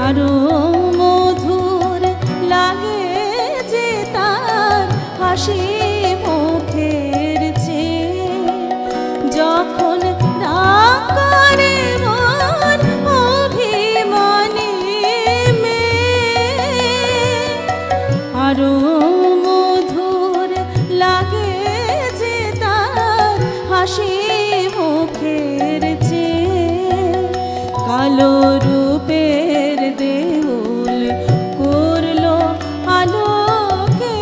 আরো মধুর লাগে যে তার হাসি মুখের চেয়ে। যখন রাগ করে মন অভিমানী আরো লাগে যে তার হাসি মুখের চেয়ে। কালো রূপের দেউল করলো আলোকে,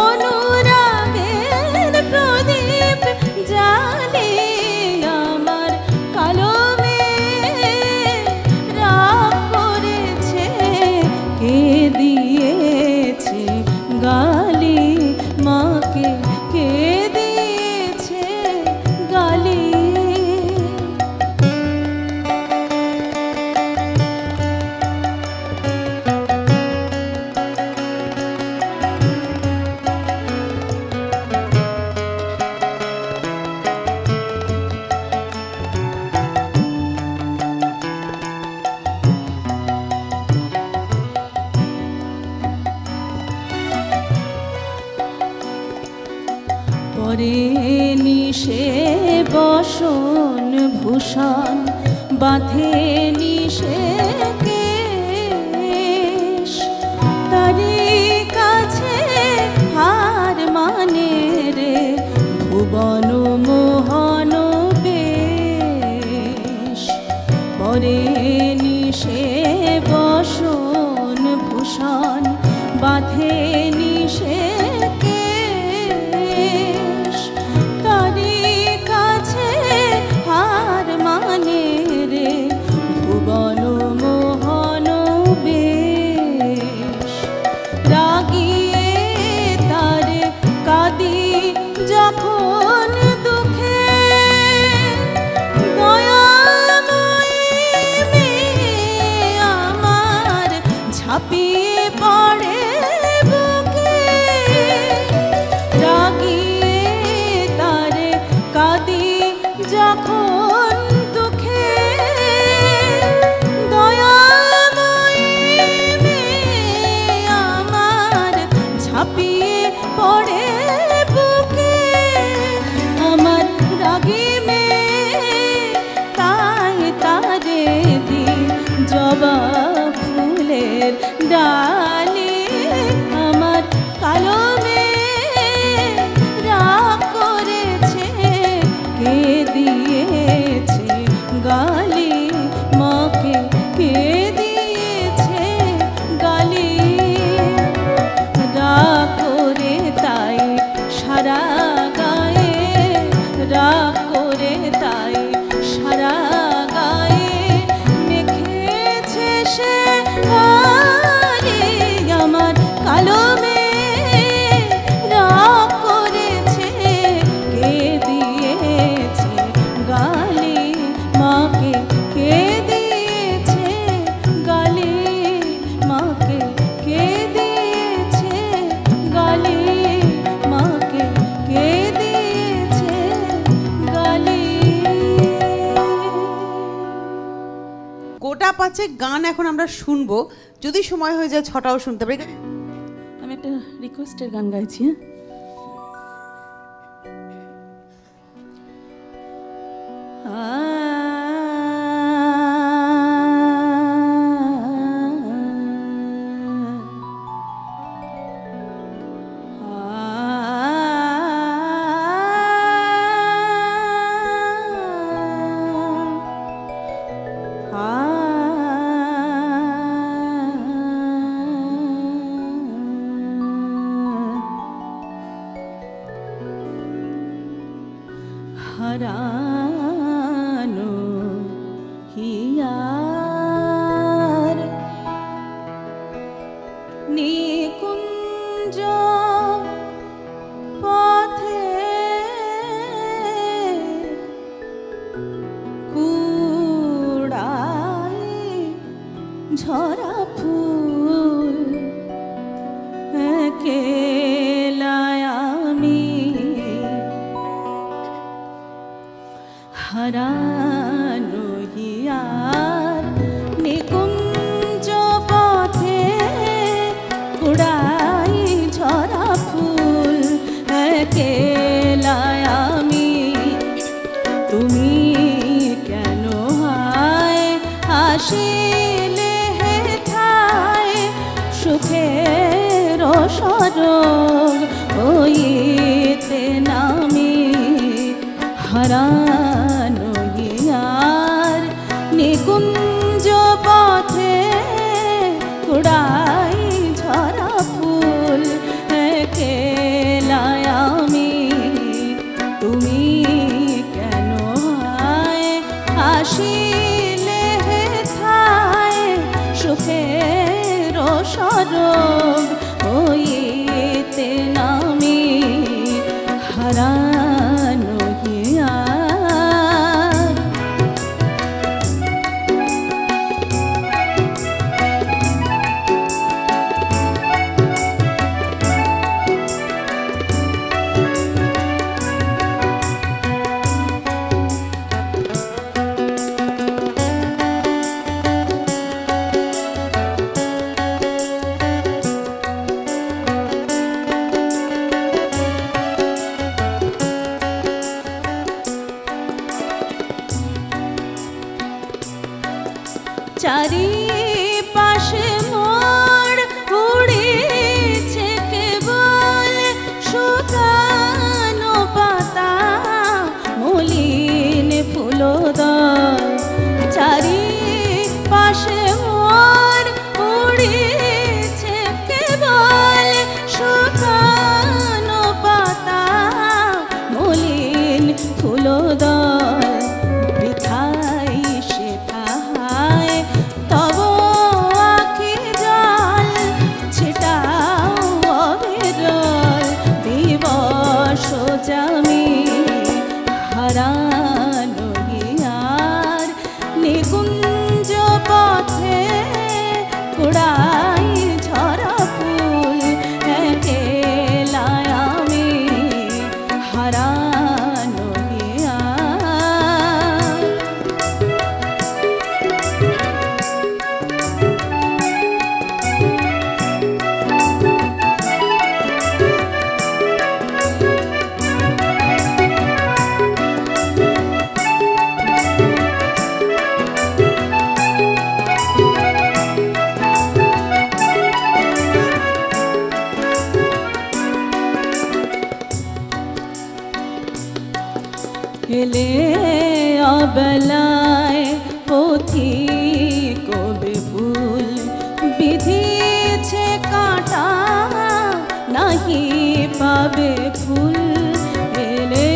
অনুরাগের প্রদীপ জালি। আমার কালো রাগ করেছে, কে দিয়েছে গালি মাকে, কে দিয়েছে গালি। পরে নিশে বসন ভূষণ বাঁধে নিশে কেশ, তারি কাছে হার মানে রে ভুবন মোহন বেশ। পরে নিশে বসন ভূষণ বাঁধে নিশে কেশ, তারি কাছে হার মানে রে ভুবন মোহন রাগ করে তাই সারা গায়ে মেখেছে সে কালি আমার কালো মেয়ে রাগ করেছে কে দিয়েছে গালি মাকে কে দিয়েছে গালি মাকে কে দিয়েছে গালি মাকে কে দিয়েছে গালি। গোটা পাঁচেক গান এখন আমরা শুনবো, যদি সময় হয়ে যায় ছটাও শুনতে পারি। আমি একটা রিকোয়েস্টের গান গাইছি। হারানো হিয়ার নিকুঞ্জ পথে কুড়াই ঝরা ফুল একলায় আমি হারানো হিয়ার নিকুঞ্জ পথে কুড়াই ঝরা ফুল একলায় আমি তুমি কেন হায় হাসিলে হেথায় সুখের সরগ হইতে নামি হারানো হিয়ার নিকুঞ্জ পথে কুড়াই ঝরা ফুল একলায় আমি তুমি কেন হায় হাসিলে হেথায় সুখের সরগ হইতে নামি হারানো হিয়ার। চারিপাশে মোর উড়েছে কেবল শুকানো পাতা মলিন ফুলদল চারিপাশে মোর উড়েছে কেবল শুকানো পাতা মলিন ফুলদল বৃথাই শেখায় তব আখি জল ছিটাও অবিরল দিবস জামি হারানো হিয়ার নিকুঞ্জ পথে কুড়াই ঝরা ফুল একলায় আমি হারানো হিয়ার। এলে অবলায় পথি কবে ফুল বিধিছে কাঁটা নাহি পাবে ফুল এলে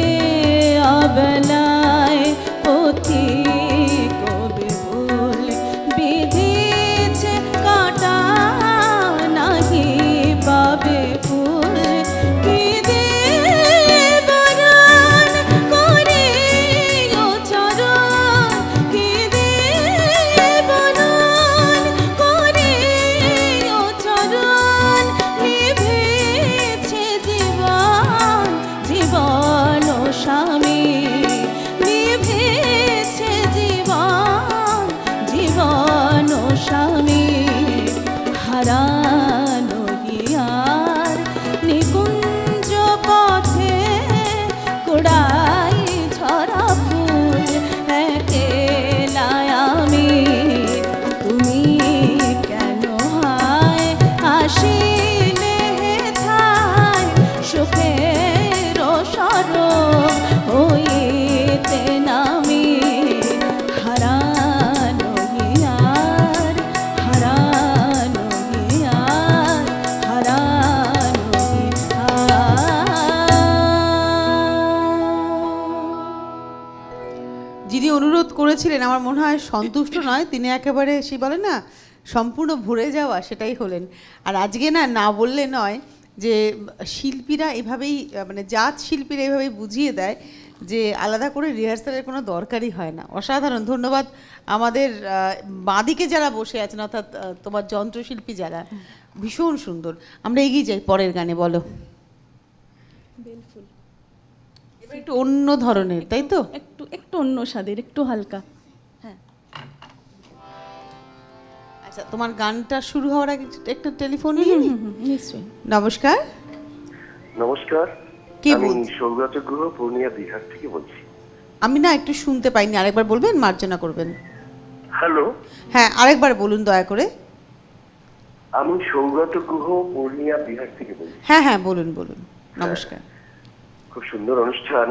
বেলায় পথিক বিপুল বিধিছে কাটা নাহি পাবে ফুল কি দেবরণ করে ও চরণ কি দেবরণ করে ও চরণ নিভেছে জীবন জীবন ও স্বামী নিভেছে জীবন জীবন ও স্বামী হারানো হিয়ার নিকুঞ্জ পথে কুড়াই ঝরা ফুল একলাই আমি তুমি কেন হায় আসিলে হেথায় সুখের সরব হইতে নামি হারানো হিয়ার হারানো হিয়ার হারানো হিয়ার। যিনি অনুরোধ করেছিলেন আমার মনে হয় সন্তুষ্ট নয়, তিনি একেবারে সে বলে না সম্পূর্ণ ভরে যাওয়া, সেটাই হলেন। আর আজকে না না বললে নয় যে শিল্পীরা এভাবেই মানে জাত শিল্পীরা এভাবেই বুঝিয়ে দেয় যে আলাদা করে রিহার্সালের কোনো দরকারই হয় না। অসাধারণ, ধন্যবাদ। আমাদের বাঁদিকে যারা বসে আছেন অর্থাৎ তোমার যন্ত্রশিল্পী যারা, ভীষণ সুন্দর। আমরা এগিয়ে যাই পরের গানে, বলো। এবার একটু অন্য ধরনের, তাই তো? একটু একটু অন্য স্বাদের, একটু হালকা। আচ্ছা, তোমার গানটা শুরু হওয়ার আগে একটা টেলিফোন নিয়ে নিই। নিশ্চয়ই। নমস্কার, নমস্কার, কে আমি বলছেন? সৌগত গুহ পূর্ণিয়া বিহার থেকে বলছি। আমি না একটু শুনতে পাইনি, আরেকবার বলবেন, মার্জনা করবেন। হ্যালো, হ্যাঁ আরেকবার বলুন দয়া করে। আমি সৌগত গুহ পূর্ণিয়া বিহার থেকে বলছি। হ্যাঁ হ্যাঁ বলুন বলুন। নমস্কার। খুব সুন্দর অনুষ্ঠান।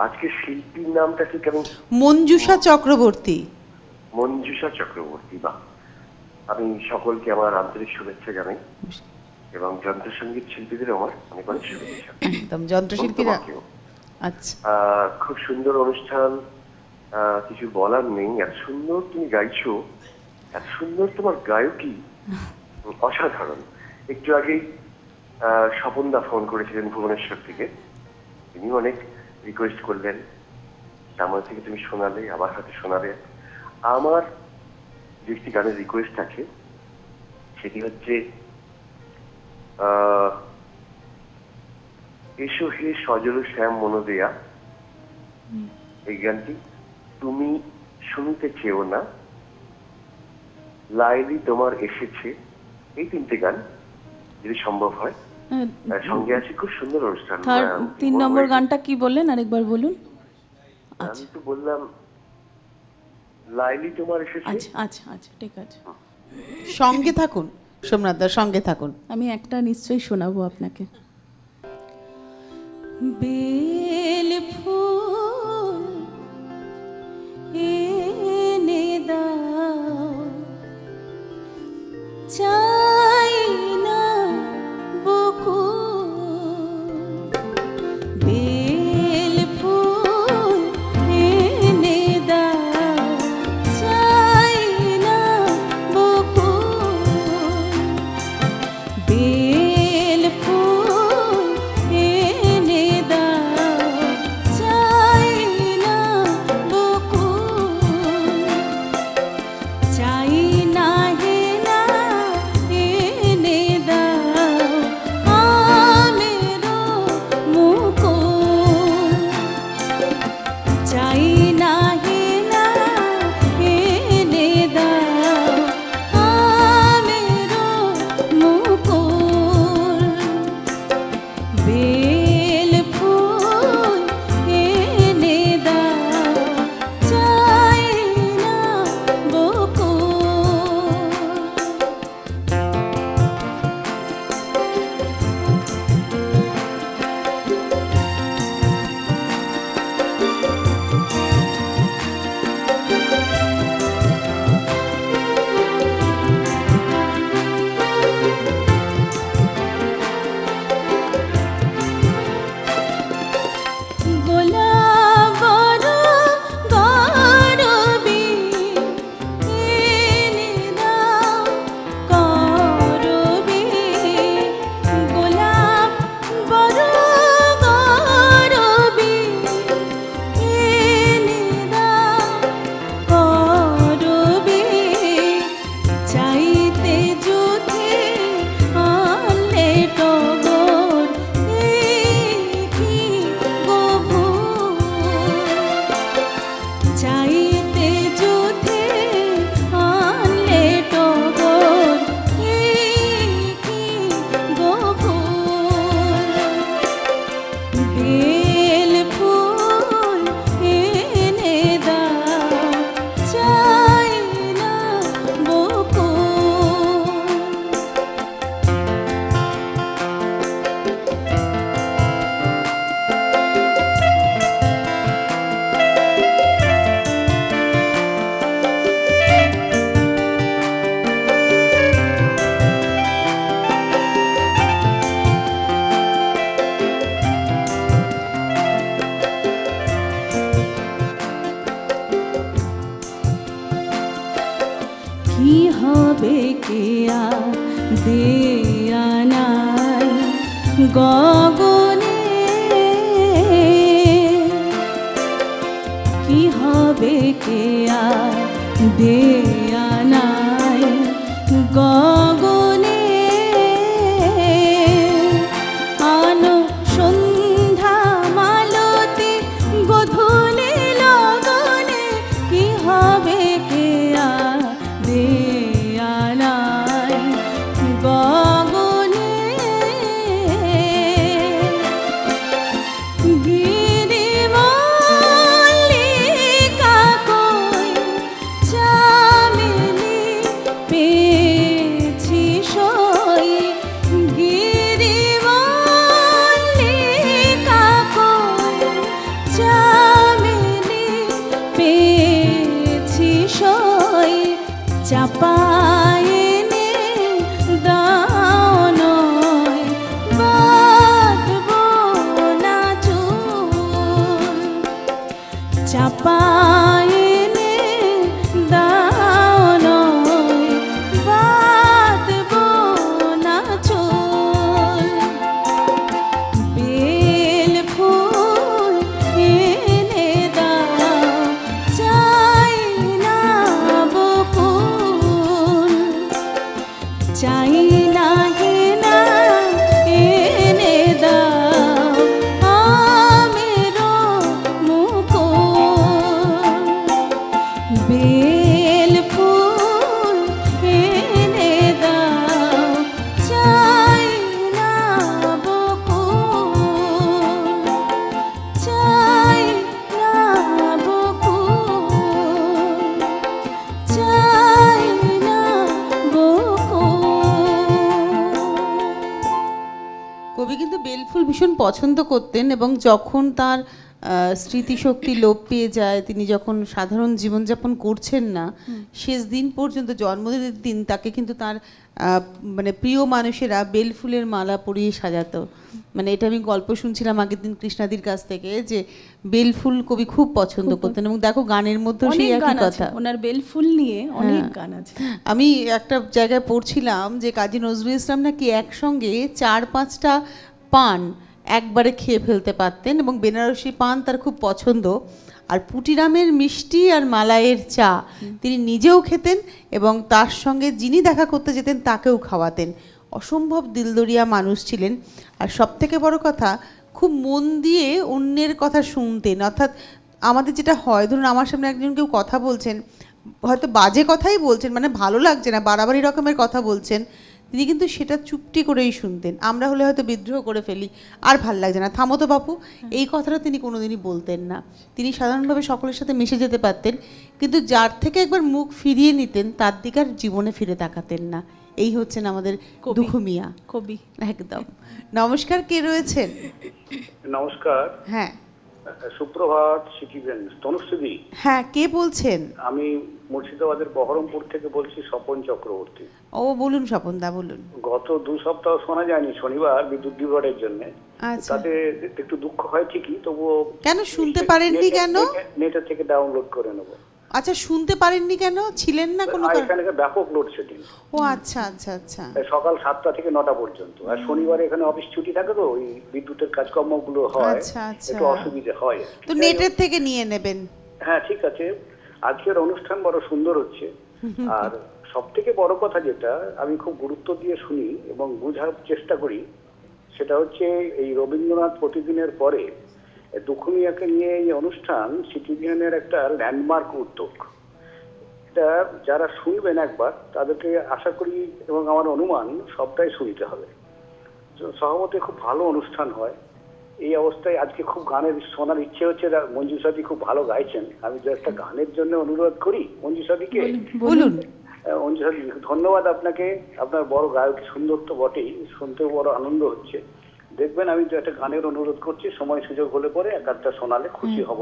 আজকে শিল্পীর নামটা কি কেমন? মঞ্জুষা চক্রবর্তী। মঞ্জুষা চক্রবর্তী। বা আমি সকলকে আমার আন্তরিক শুভেচ্ছা জানাই এবং যন্ত্রসঙ্গীত শিল্পীদের আমার অনেক অনেক শুভেচ্ছা। একদম যন্ত্রশিল্পীরা। তোমাকেও। আচ্ছা, খুব সুন্দর অনুষ্ঠান, কিছু বলার নেই। এত সুন্দর তুমি গাইছো, এত সুন্দর তোমার গায়কী, অসাধারণ। একটু আগেই স্বপনদা ফোন করেছিলেন ভুবনেশ্বর থেকে, তিনি অনেক রিকোয়েস্ট করলেন, আমার থেকে তুমি শোনালে, আমার হাতে শোনাবে। আমার যে একটি গানের রিকোয়েস্ট আছে সেটি হচ্ছে এসো হে সজল শ্যাম মনোদেয়া, এই গানটি। তুমি শুনতে চেও না, লাইলি তোমার এসেছে, এই তিনটে গান যদি সম্ভব হয়। সঙ্গে আছে খুব সুন্দর অনুষ্ঠান। 3 নম্বর গানটা কি বললেন, আরেকবার বলুন। আমি তো বললাম লাইলি তোমার এসেছে। আচ্ছা আচ্ছা আচ্ছা, ঠিক আছে। সঙ্গে থাকুন সোমনাথ দা, সঙ্গে থাকুন। আমি একটা নিশ্চয়ই শোনাবো আপনাকে। বেল ফুল এনে দাও, চাই না বকুল। বেল ফুল এনে দাও, চাই না বকুল। বেল ফুল এনে দাও, হবে কেয়া দেয়ানাই গগনে, কি হবে কেয়া দেয়ানাই গগনে, আনো সন্ধ্যা মালতি গধূলি লগনে, কি হবে কেয়া দেয়ানাই গগনে, গিরিমল্লিকা কই চামেলি পেয়েছি সই, গিরিমল্লিকা কই চামেলি পেয়েছি সই, চাপায় নে দাও নয় বাঁধবো না চুল, চাপায় নে দাও নয় বাঁধবো না চুল, বেল ফুল এনে দাও চাই না বকুল, চাই না হেনা এনে দাও আমেরো মুকুল, বেল ফুল এনে দাও চাই না বকুল, চাই না বকুল, চাই না বকুল। কবি কিন্তু বেলফুল ভীষণ পছন্দ করতেন এবং যখন তার স্মৃতিশক্তি লোপ পেয়ে যায়, তিনি যখন সাধারণ জীবনযাপন করছেন না, শেষ দিন পর্যন্ত জন্মদিনের দিন তাকে কিন্তু তার মানে প্রিয় মানুষেরা বেলফুলের মালা পরিয়ে সাজাতো। মানে এটা আমি গল্প শুনছিলাম আগের দিন কৃষ্ণাদির কাছ থেকে, যে বেলফুল কবি খুব পছন্দ করতেন। এবং দেখো গানের মধ্যেও সেই অনেক একই গান আছে কথা। ওনার বেলফুল নিয়ে, অনেক গান আছে। আমি একটা জায়গায় পড়ছিলাম যে কাজী নজরুল ইসলাম নাকি একসঙ্গে 4-5টা পান একবারে খেয়ে ফেলতে পারতেন এবং বেনারসি পান তার খুব পছন্দ। আর পুটিরামের মিষ্টি আর মালাইয়ের চা তিনি নিজেও খেতেন এবং তার সঙ্গে যিনি দেখা করতে যেতেন তাকেও খাওয়াতেন। অসম্ভব দিলদরিয়া মানুষ ছিলেন। আর সবথেকে বড় কথা, খুব মন দিয়ে অন্যের কথা শুনতেন। অর্থাৎ আমাদের যেটা হয়, ধরুন আমার সামনে একজন কেউ কথা বলছেন, হয়তো বাজে কথাই বলছেন, মানে ভালো লাগছে না, বাড়াবাড়ি রকমের কথা বলছেন, তিনি কিন্তু সেটা চুপটি করেই শুনতেন। আমরা হলে হয়তো বিদ্রোহ করে ফেলি, আর ভাল লাগছে না, থামো তো বাপু, এই কথাটা তিনি কোনোদিনই বলতেন না। তিনি সাধারণভাবে সকলের সাথে মিশে যেতে পারতেন, কিন্তু যার থেকে একবার মুখ ফিরিয়ে নিতেন তার দিকে আর জীবনে ফিরে তাকাতেন না। এই হচ্ছেন আমাদের দুখু মিয়া কবি। একদম। নমস্কার, কে রয়েছেন? নমস্কার। হ্যাঁ সুপ্রভাত শিখিবেন তনুশ্রী। হ্যাঁ, কে বলছেন? আমি মুর্শিদাবাদের বহরমপুর থেকে বলছি, স্বপন চক্রবর্তী। ও বলুন স্বপন দা, বলুন। গত 2 সপ্তাহ শোনা যায়নি শনিবার বিদ্যুৎ বিভ্রাটের জন্য। আচ্ছা, তাতে একটু দুঃখ হয় ঠিকই, তবুও কেন শুনতে পারেননি কেন? নেটের থেকে ডাউনলোড করে নেব। আচ্ছা, শুনতে পারেননি কেন? ছিলেন না কোনো কারণে? এখানে ব্যাপক লোডশেডিং। ও আচ্ছা আচ্ছা আচ্ছা। সকাল 7টা থেকে 9টা পর্যন্ত। আর শনিবার এখানে অফিস ছুটি থাকে, তো ওই বিদ্যুতের কাজকর্মগুলো হয়, আচ্ছা আচ্ছা, একটু অসুবিধা হয়। তো নেটের থেকে নিয়ে নেবেন। হ্যাঁ ঠিক আছে। আজকের অনুষ্ঠান বড় সুন্দর হচ্ছে। আর সব থেকে বড় কথা যেটা আমি খুব গুরুত্ব দিয়ে শুনি এবং বোঝার চেষ্টা করি, সেটা হচ্ছে এই রবীন্দ্রনাথ প্রতিদিনের পরে দুখুমিয়াকে নিয়ে এই অনুষ্ঠান সিটিভিএনের একটা ল্যান্ডমার্ক উদ্যোগ। এটা যারা শুনবেন একবার, তাদেরকে আশা করি এবং আমার অনুমান সবটাই শুনতে হবে। সহমতে খুব ভালো অনুষ্ঠান হয়। এই অবস্থায় আজকে খুব গানের শোনার ইচ্ছে হচ্ছে। মঞ্জুষাদি খুব ভালো গাইছেন, আমি তো একটা গানের জন্য অনুরোধ করি মঞ্জুষাদিকে। বলুন। মঞ্জুষাদি, ধন্যবাদ আপনাকে। আপনার বড় গায়ক, সুন্দর তো বটেই, শুনতেও বড় আনন্দ হচ্ছে। দেখবেন আমি তো একটা গানের অনুরোধ করছি, সময় সুযোগ হলে পরে এক আধটা শোনালে খুশি হব।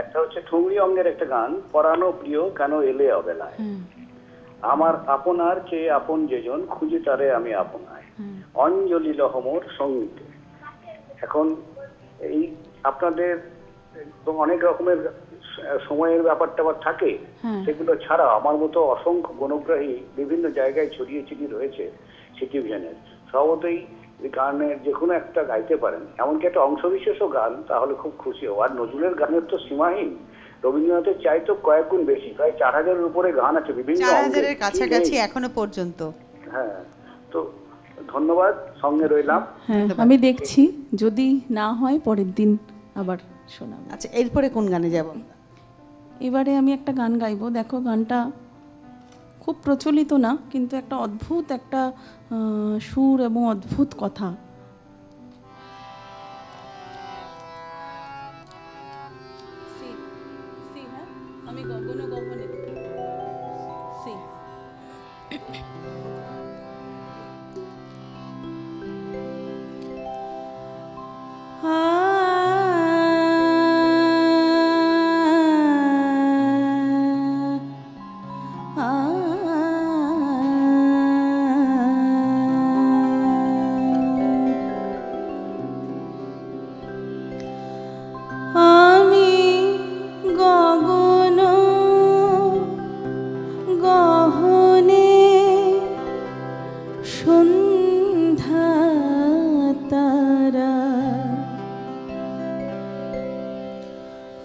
একটা হচ্ছে ঠুংরি অঙ্গের একটা গান, পরানো প্রিয় কেন এলে অবেলায়, আমার আপনার চেয়ে আপন যেজন খুঁজে তারে আমি আপনায়, অঞ্জলি লহমর সঙ্গীতে। এখন এই আপনাদের অনেক রকমের সময়ের ব্যাপারটা আবার থাকে, হ্যাঁ। সেগুলো ছাড়া আমার মতো অসংখ্য গণগ্রাহী বিভিন্ন জায়গায় ছড়িয়ে ছিটিয়ে রয়েছে সিটি ভিশনের। স্বভাবতই গানের যে কোনো একটা গাইতে পারেন, এমনকি একটা অংশবিশেষও গান, তাহলে খুব খুশি হব। আর নজরুলের গানের তো সীমাহীন, রবীন্দ্রনাথের চাই তো কয়েক গুণ বেশি, প্রায় 4000-এর উপরে গান আছে বিভিন্ন 4000-এর কাছাকাছি এখনো পর্যন্ত। হ্যাঁ, তো ধন্যবাদ, সঙ্গে রইলাম। হ্যাঁ, আমি দেখছি, যদি না হয় পরের দিন আবার শোনাবো। আচ্ছা, এরপরে কোন গানে যাব? এবারে আমি একটা গান গাইবো। দেখো, গানটা খুব প্রচলিত না, কিন্তু একটা অদ্ভুত একটা সুর এবং অদ্ভুত কথা। আমি গগন গগনে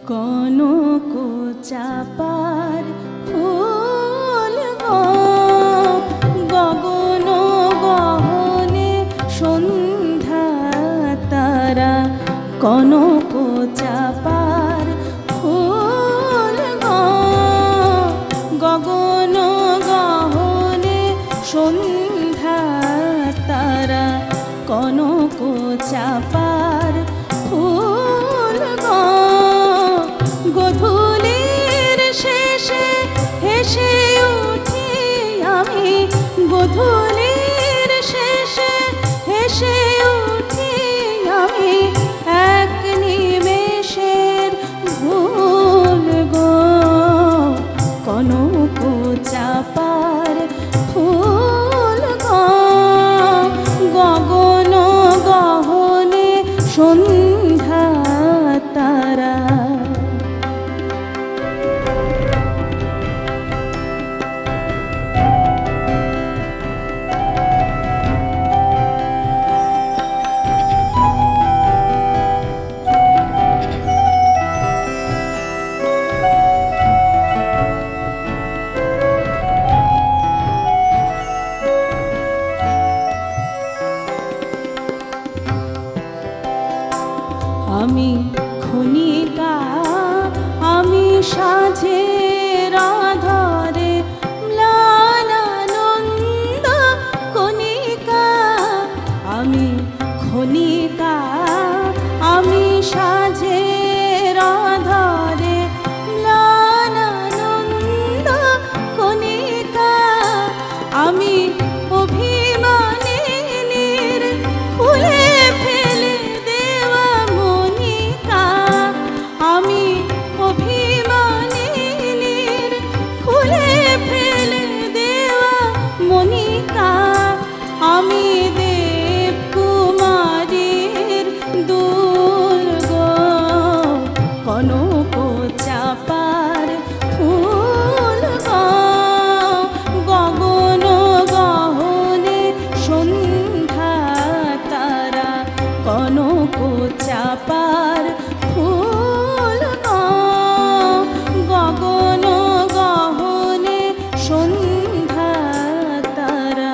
কনক চাপার ফুল গগন গহনে সন্ধ্যা তারা, কনক চাপার ফুল গগন গহনে সন্ধ্যা তারা, কনক চাপার ফুল গধূলির শেষে হেসে উঠি আমি, গধূলির শেষে হেসে উঠি আমি, এক নিমেষের ভুল কনক চাপার ফুল গগন গহনে সন্ধ্যা তারা। আমি ক্ষণিকা, আমি সাঝের আধারে ম্লানানন্দ কণিকা, আমি ক্ষণিকা, আমি সাঝের আধারে ম্লানানন্দ কণিকা, আমি অভিমানে খুলে ফেলে দেওয়া মনিকা, আমি অভিমানে খুলে ফেলে দেওয়া মনিকা, আমি দেব কুমারীর দুর্গ কনক চাপার ফুল গগন গহনে সন্ধ্যা তারা, কনক চাপার ফুল গগন গহনে সন্ধ্যা তারা।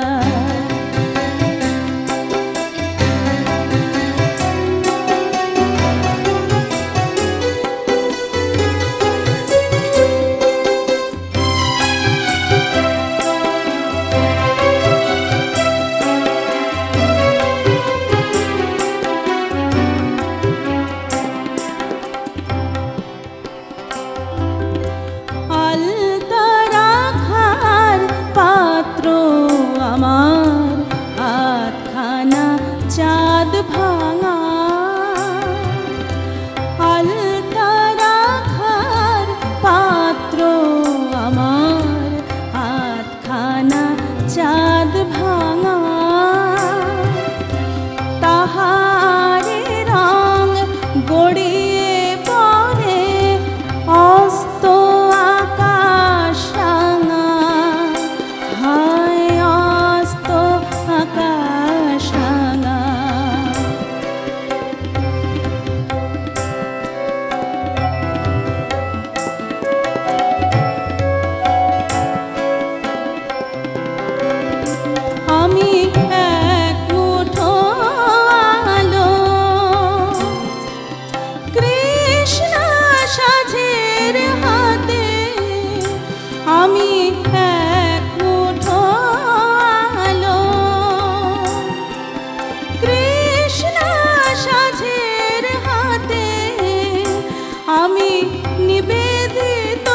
নিবেদিত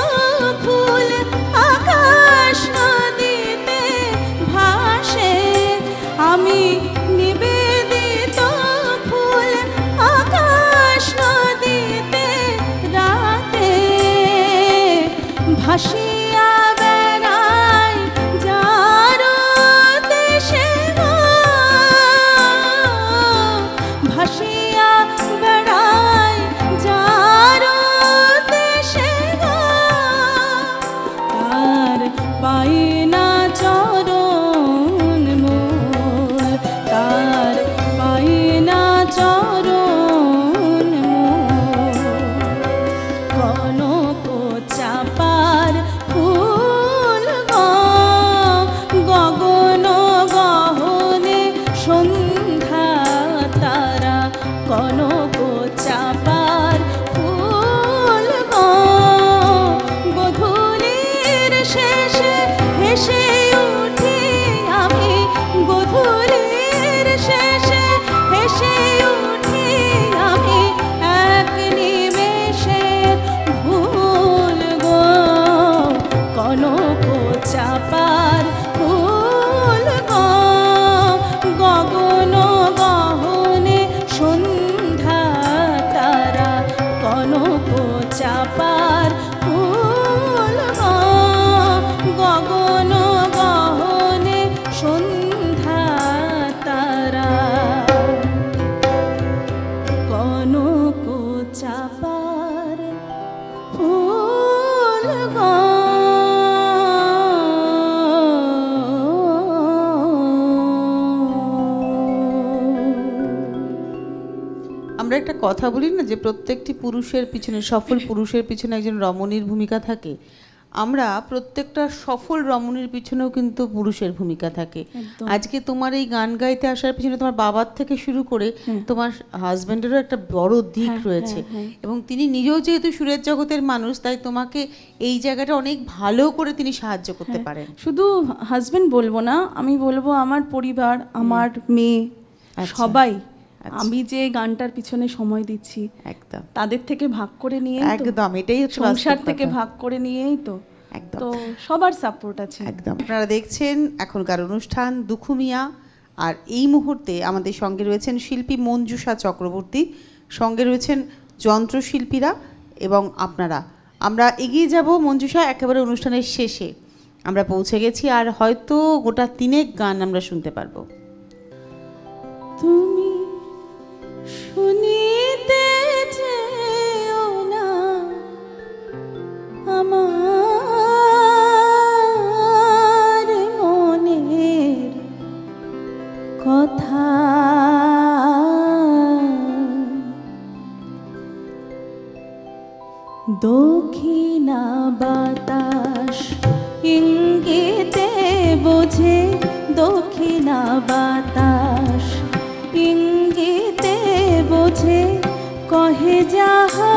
ফুল আকাশ নদীতে ভাসে, আমি নিবেদিত ফুল আকাশ নদীতে রাতে ভাসিয়া বেড়াই যার দেশে গো, ভাসিয়া বেড়াই যার দেশে গো, তার পাই না চরণ মূল, তার পাই না চরণ মূল। কনক চাপার ফুল গো, গগন গহনে সন্ধ্যা তারা, কনক চাপার ফুল গো, গধূলির শেষে হেসে উঠি আমি, গধূলির শেষে হেসে উঠি আমি, এক নিমেষের ভুল গো, কনক চাপার ফুল গো, গগন গহনে সন্ধ্যা তারা, কনক চাপার ফুল গো, গগন গহনে সন্ধ্যা তারা, কনক চাপার ফুল গো। আমরা একটা কথা বলি না যে প্রত্যেকটি পুরুষের পিছনে, সফল পুরুষের পিছনে একজন রমণীর ভূমিকা থাকে। আমরা প্রত্যেকটা সফল রমণীর পিছনেও কিন্তু পুরুষের ভূমিকা থাকে। আজকে তোমার এই গান গাইতে আসার পিছনে তোমার বাবার থেকে শুরু করে তোমার হাজবেন্ডেরও একটা বড় দিক রয়েছে, এবং তিনি নিজেও যেহেতু সুরের জগতের মানুষ, তাই তোমাকে এই জায়গাটা অনেক ভালো করে তিনি সাহায্য করতে পারেন। শুধু হাজবেন্ড বলবো না, আমি বলবো আমার পরিবার, আমার মেয়ে, সবাই আমি যে গানটার পিছনে সময় দিচ্ছি একদম তাদের থেকে ভাগ করে নিয়ে, একদম এটাই হচ্ছে সংসার থেকে ভাগ করে নিয়েই তো, একদম তো সবার সাপোর্ট আছে। একদম। আপনারা দেখছেন এখনকার অনুষ্ঠান দুখু মিয়া, আর এই মুহূর্তে আমাদের সঙ্গে রয়েছেন শিল্পী মঞ্জুষা চক্রবর্তী, সঙ্গে রয়েছেন যন্ত্রশিল্পীরা এবং আপনারা। আমরা এগিয়ে যাব মঞ্জুষা, একেবারে অনুষ্ঠানের শেষে আমরা পৌঁছে গেছি, আর হয়তো গোটা 3 গান আমরা শুনতে পারবো। তুমি শুনিতে চেও না আমার মনের কথা, দক্ষিণা বাতাস ইঙ্গিতে বোঝে, দক্ষিণা বাতাস ইঙ্গিতে বোঝে, কহে যাহা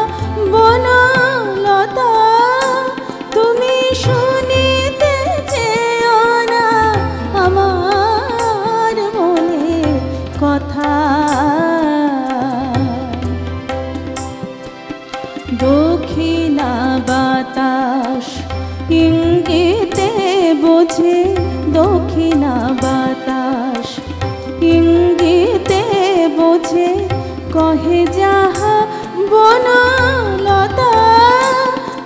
বনলতা, তুমি শুনিতে চেও না আমার মনের কথা, দক্ষিণা বাতাস ইঙ্গিতে বোঝে, দক্ষিণা বাতাস ইঙ্গিতে বোঝে, কহে যাহা বনলতা,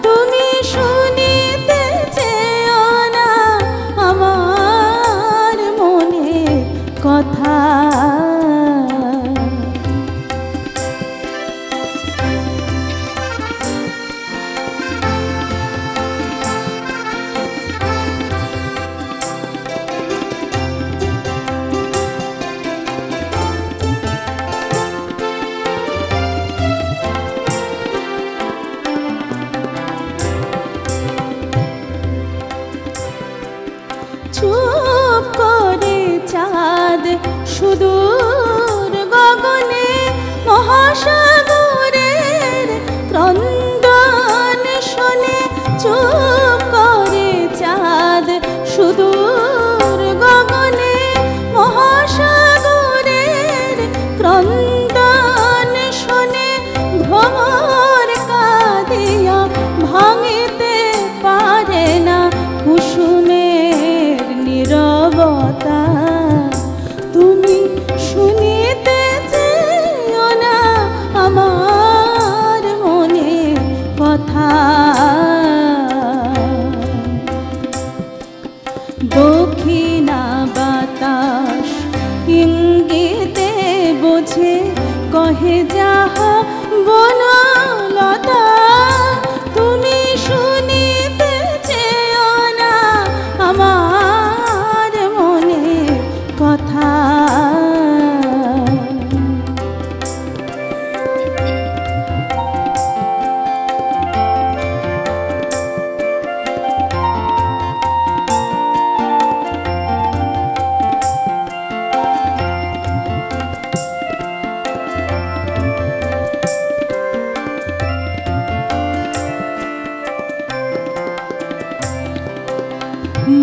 তুমি শুনিতে চেও না আমার মনের কথা। চুপ করে চাঁদ সুদূর গগনে মহাসাগরের ক্রন্দন শোনে, চুপ করে চাঁদ সুদূর গগনে মহাসাগরের ক্রন্দন শোনে, ভ্রমর কাঁদিয়া দক্ষিণা বাতাস ইঙ্গিতে বোঝে কহে যাহা বনলতা, তুমি শুনিতে চেও না আমার মনে কথা।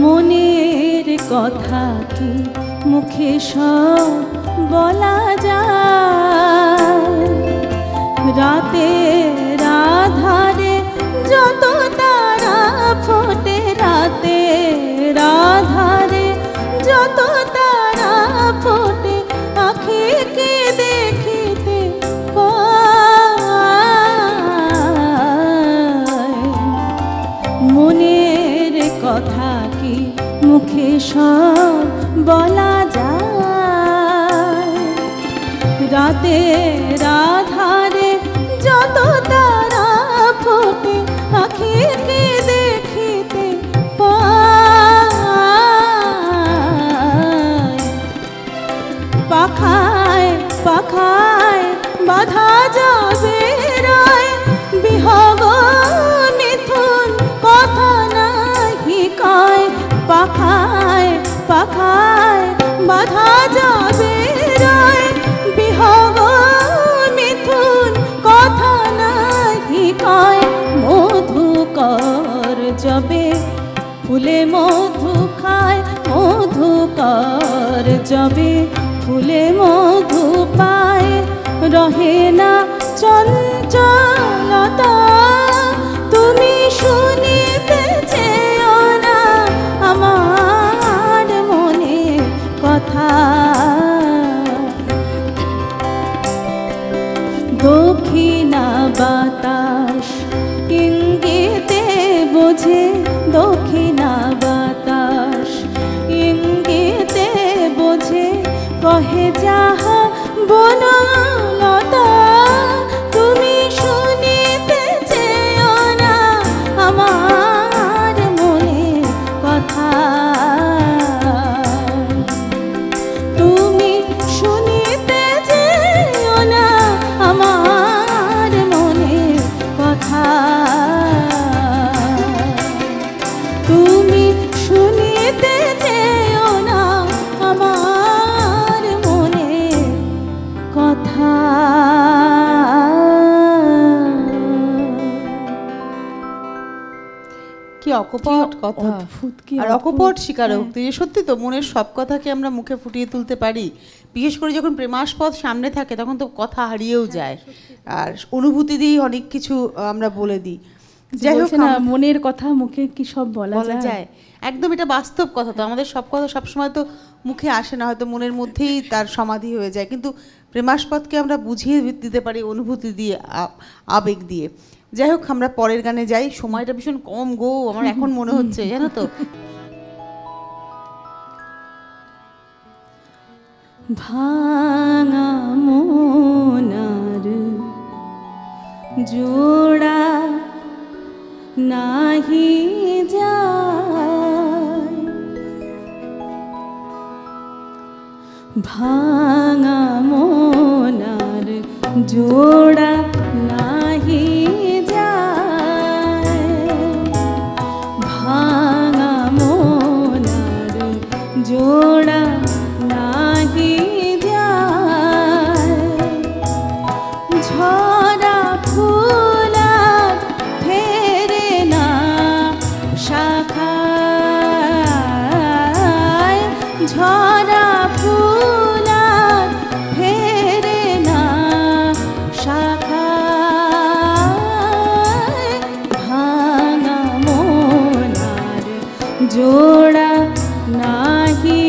মনের কথা কি মুখে সব বলা যায়, রাতে রাধারে যত তারা ফোটে, রাতে রাধারে যত তারা ফোটে, আখিকে দেখিতে পায়। মনের কথা কি মুখে সব বলা যায়, রাতে রাধারে যত তারা ফোটে, আখিকে দেখিতে পায়। পাখায় পাখায় বাধা যাবে রায়, বিহগ মিথুন কথা নাহি কয়। পাখায় পাখায় বাধা যাবে রায়, বিহগ মিথুন কথা নাহি কয়। মধুকর যবে ফুলে মধু খায়, মধুকর যবে ফুলে মধু পায়, রহে না চঞ্চলতা, তুমি শুনিতে চেও না আমার মনে কথা। দক্ষিণা বাতাস ইঙ্গিতে বোঝে, দক্ষিণা বাতাস ইঙ্গিতে বোঝে কহে যাহা বনলতা, তুমি শুনিতে চেও না আমার মনে কথা। তুমি শুনিতে চেও না আমার মনে কথা। তুমি শুনিতে চেও না আমার মনে কথা। কি অকপট কথা, অদ্ভুত, কি আর অকপট স্বীকারোক্তি। সত্যি তো, মনের সব কথাকে আমরা মুখে ফুটিয়ে তুলতে পারি। বিশেষ করে যখন প্রেমাস্পদ সামনে থাকে তখন তো কথা হারিয়েও যায়, আর অনুভূতি দিয়েই অনেক কিছু আমরা বলে দিই। যাই হোক, না মনের কথা মুখে কি সব বলা যায়? একদম এটা বাস্তব কথা। তো আমাদের সব কথা সবসময় তো মুখে আসে না, হয়তো মনের মধ্যেই তার সমাধি হয়ে যায়, কিন্তু প্রেমাস্পদকে আমরা বুঝিয়ে দিতে পারি অনুভূতি দিয়ে, আবেগ দিয়ে। যাই হোক, আমরা পরের গানে যাই। সময়টা ভীষণ কম গো, আমার এখন মনে হচ্ছে, জানো তো। ভাঙা মনার জোড়া নাহি যায়, ভাঙা মনার জোড়া নাহি যায়, ভাঙা মনার জোড়া নাহি যায়। ঝরা ফুলার ফেরে না শাখায়, ঝরা ফুলার ফেরে না শাখায়, ভাঙা মনার জোড়া নাহি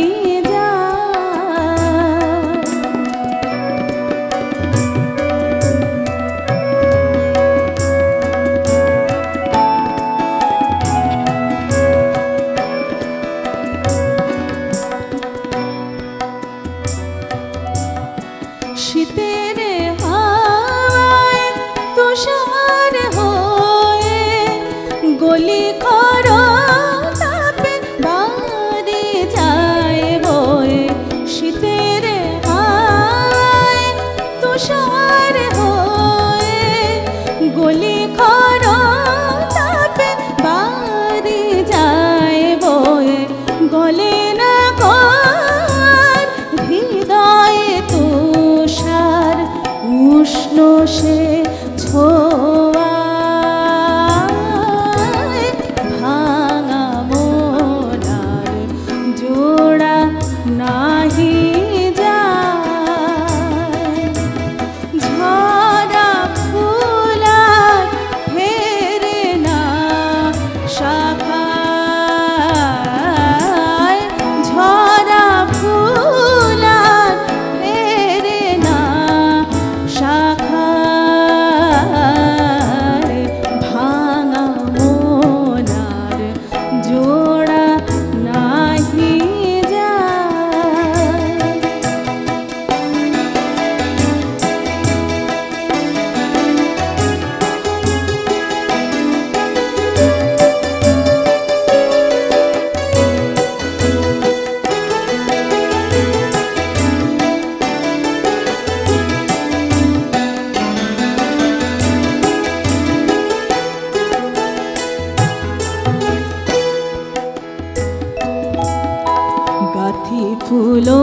ফুলো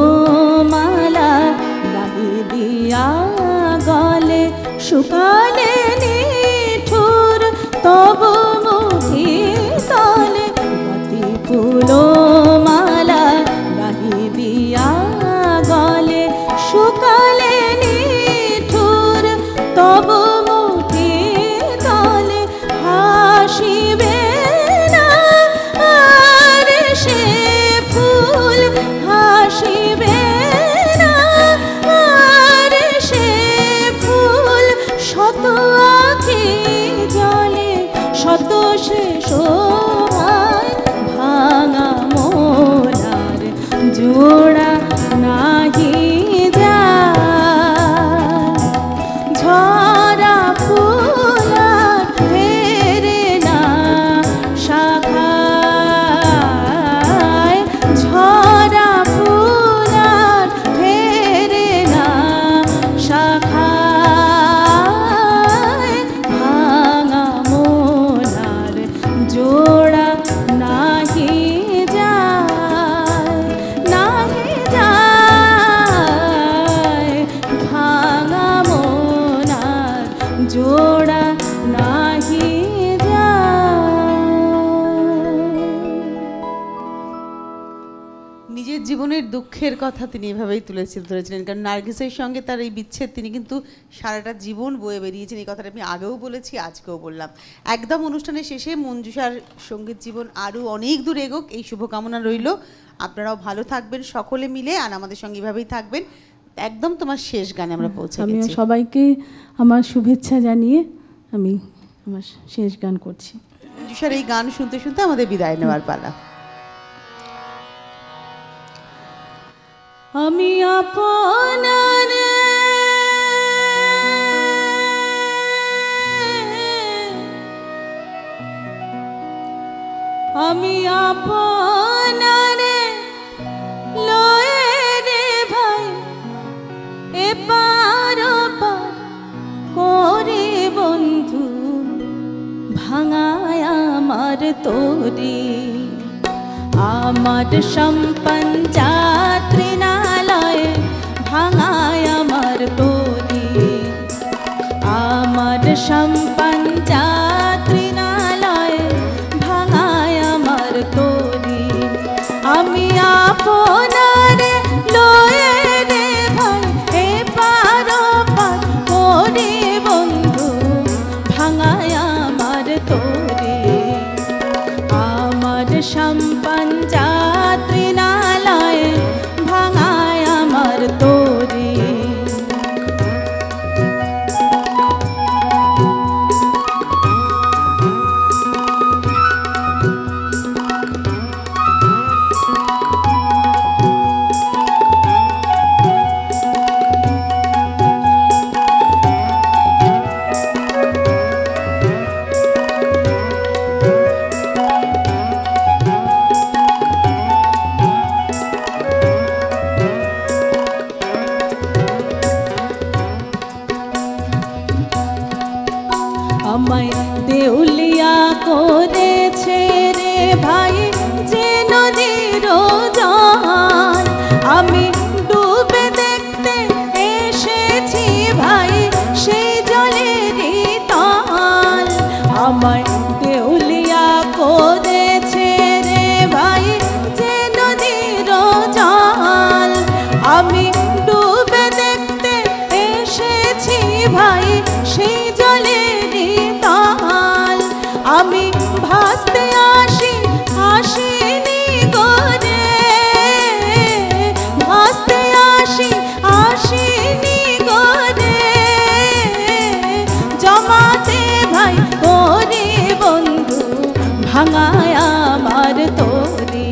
মালা গাহি দিয়া গলে শুকালে নিঠুর তবু মুখে তলে বাতি ফুলো মালা গাহি দিয়া গলে শুকালে নিঠুর তবু মুখে তলে হাসিবে না আর সে ফুল হাসিবে না আর সে ফুল শত আঁখি জলে শত সে সময় ভাঙা মোলার জোড়া নাহি যায় ঝরা ফুলার ফেরে না শাখায় ঝরা ফুলার ফেরে না শাখায় ভাঙা মোলার জোড়া নাহি যায় নাহি যায় ভাঙা মোলার জোড়া নাহি নিজের জীবনের দুঃখের কথা তিনি এভাবেই ধরেছিলেন, কারণ নার্গিসের সঙ্গে তার এই বিচ্ছেদ তিনি কিন্তু সারাটা জীবন বয়ে বেরিয়েছেন। এই কথাটা আমি আগেও বলেছি, আজকেও বললাম। একদম অনুষ্ঠানের শেষে মঞ্জুষার সঙ্গীত জীবন আরও অনেক দূর এগোক, এই শুভকামনা রইল। আপনারাও ভালো থাকবেন সকলে মিলে, আর আমাদের সঙ্গে এভাবেই থাকবেন। একদম তোমার শেষ গানে আমরা পৌঁছে আমিও গেছি। সবাইকে আমার শুভেচ্ছা জানিয়ে আমি আমার শেষ গান করছি। মঞ্জুষার এই গান শুনতে শুনতে আমাদের বিদায় নেওয়ার পালা। আমি আপনার আমি আপনার লয়ে রে ভাই এপার ওপার করে বন্ধু ভাঙায় আমার তোরে আমার সম্পন যাত্রীনালয় ভাঙায় আমার তোরে আমার সম্পন যাত্রীনালয় ভাঙায় আমার তোরে আমি আপনার লয়ে রে ভাই এপার ওপার করে বন্ধু ভাঙায় আমার তোরে আমার সম্পন যাত্রীনালয় ভাঙায় আমার তোরে আমায় দেউলিয়া করেছে রে ভাই যে নদীর জল আমি ডুবে দেখতে এসেছি ভাই সেই জলেরই তল আমায় দেউলিয়া করেছে রে ভাই যে নদীর জল আমি ডুবে দেখতে এসেছি ভাই সেই জলেরই তল আমি ভাসতে আসি আসিনি গোরে ভাসতে আসি আসিনি গোরে জমাতে ভাই করে বন্ধু ভাঙায় আমার তোরে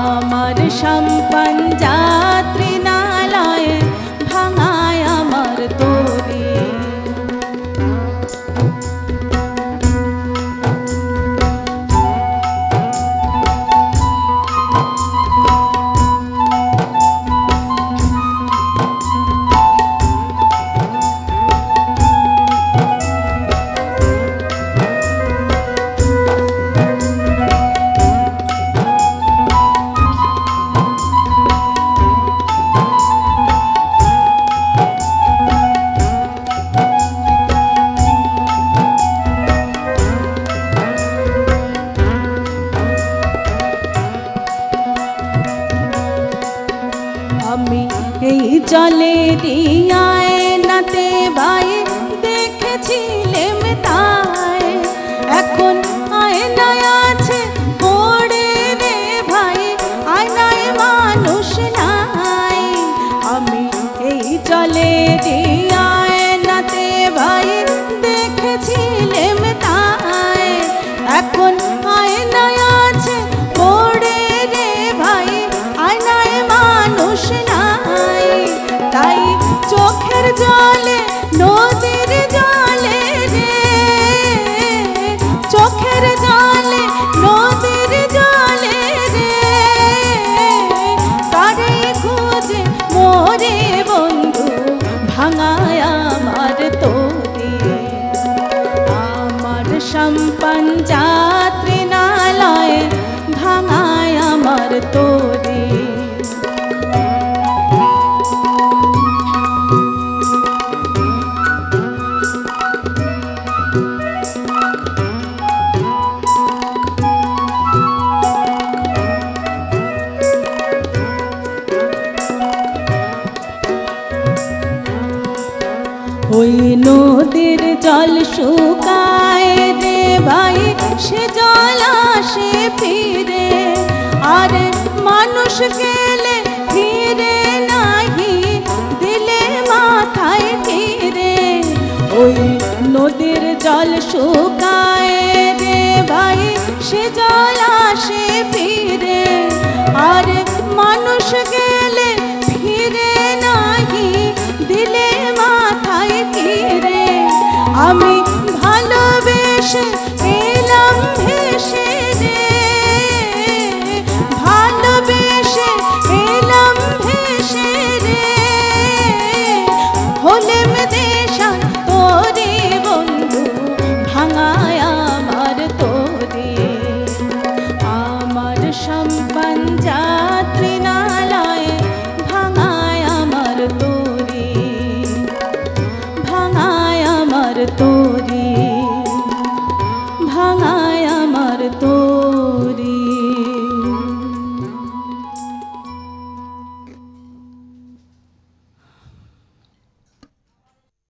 আমার সম্পন যাত্রীনালয় ভাঙায় আমার তোরে জলে দিয়ায় নাতে ভাই দেখেছিলেম তাই, এখন আয়নায় আছে পড়ে রে ভাই, আয়নায় মানুষ নাই। আমি এই জলে দিয়ায় নাতে ভাই দেখেছিলেম তাই, এখন আয়নায় আছে পড়ে রে ভাই, আয়নায় মানুষ নাই। তাই চোখের জলে নদীর জলে রে, চোখের জলে নদীর জলে রে, কারে খুঁজে মোরে বন্ধু ভাঙায় আমার তোরে। আমার সম্পন যাত্রী নালয় ভাঙায় আমার তোরে। ওই নদীর জল শুকায় রে ভাই, সে জল আসে ফিরে, আর মানুষ গেলে ফিরে নাহি দিলে মাথায় ফিরে। ওই নদীর জল শুকায় রে ভাই, সে জল আসে ফিরে, আর মানুষ গেলে ফিরে নাহি দিলে মাথায় ফিরে। আমি ভালোবেসে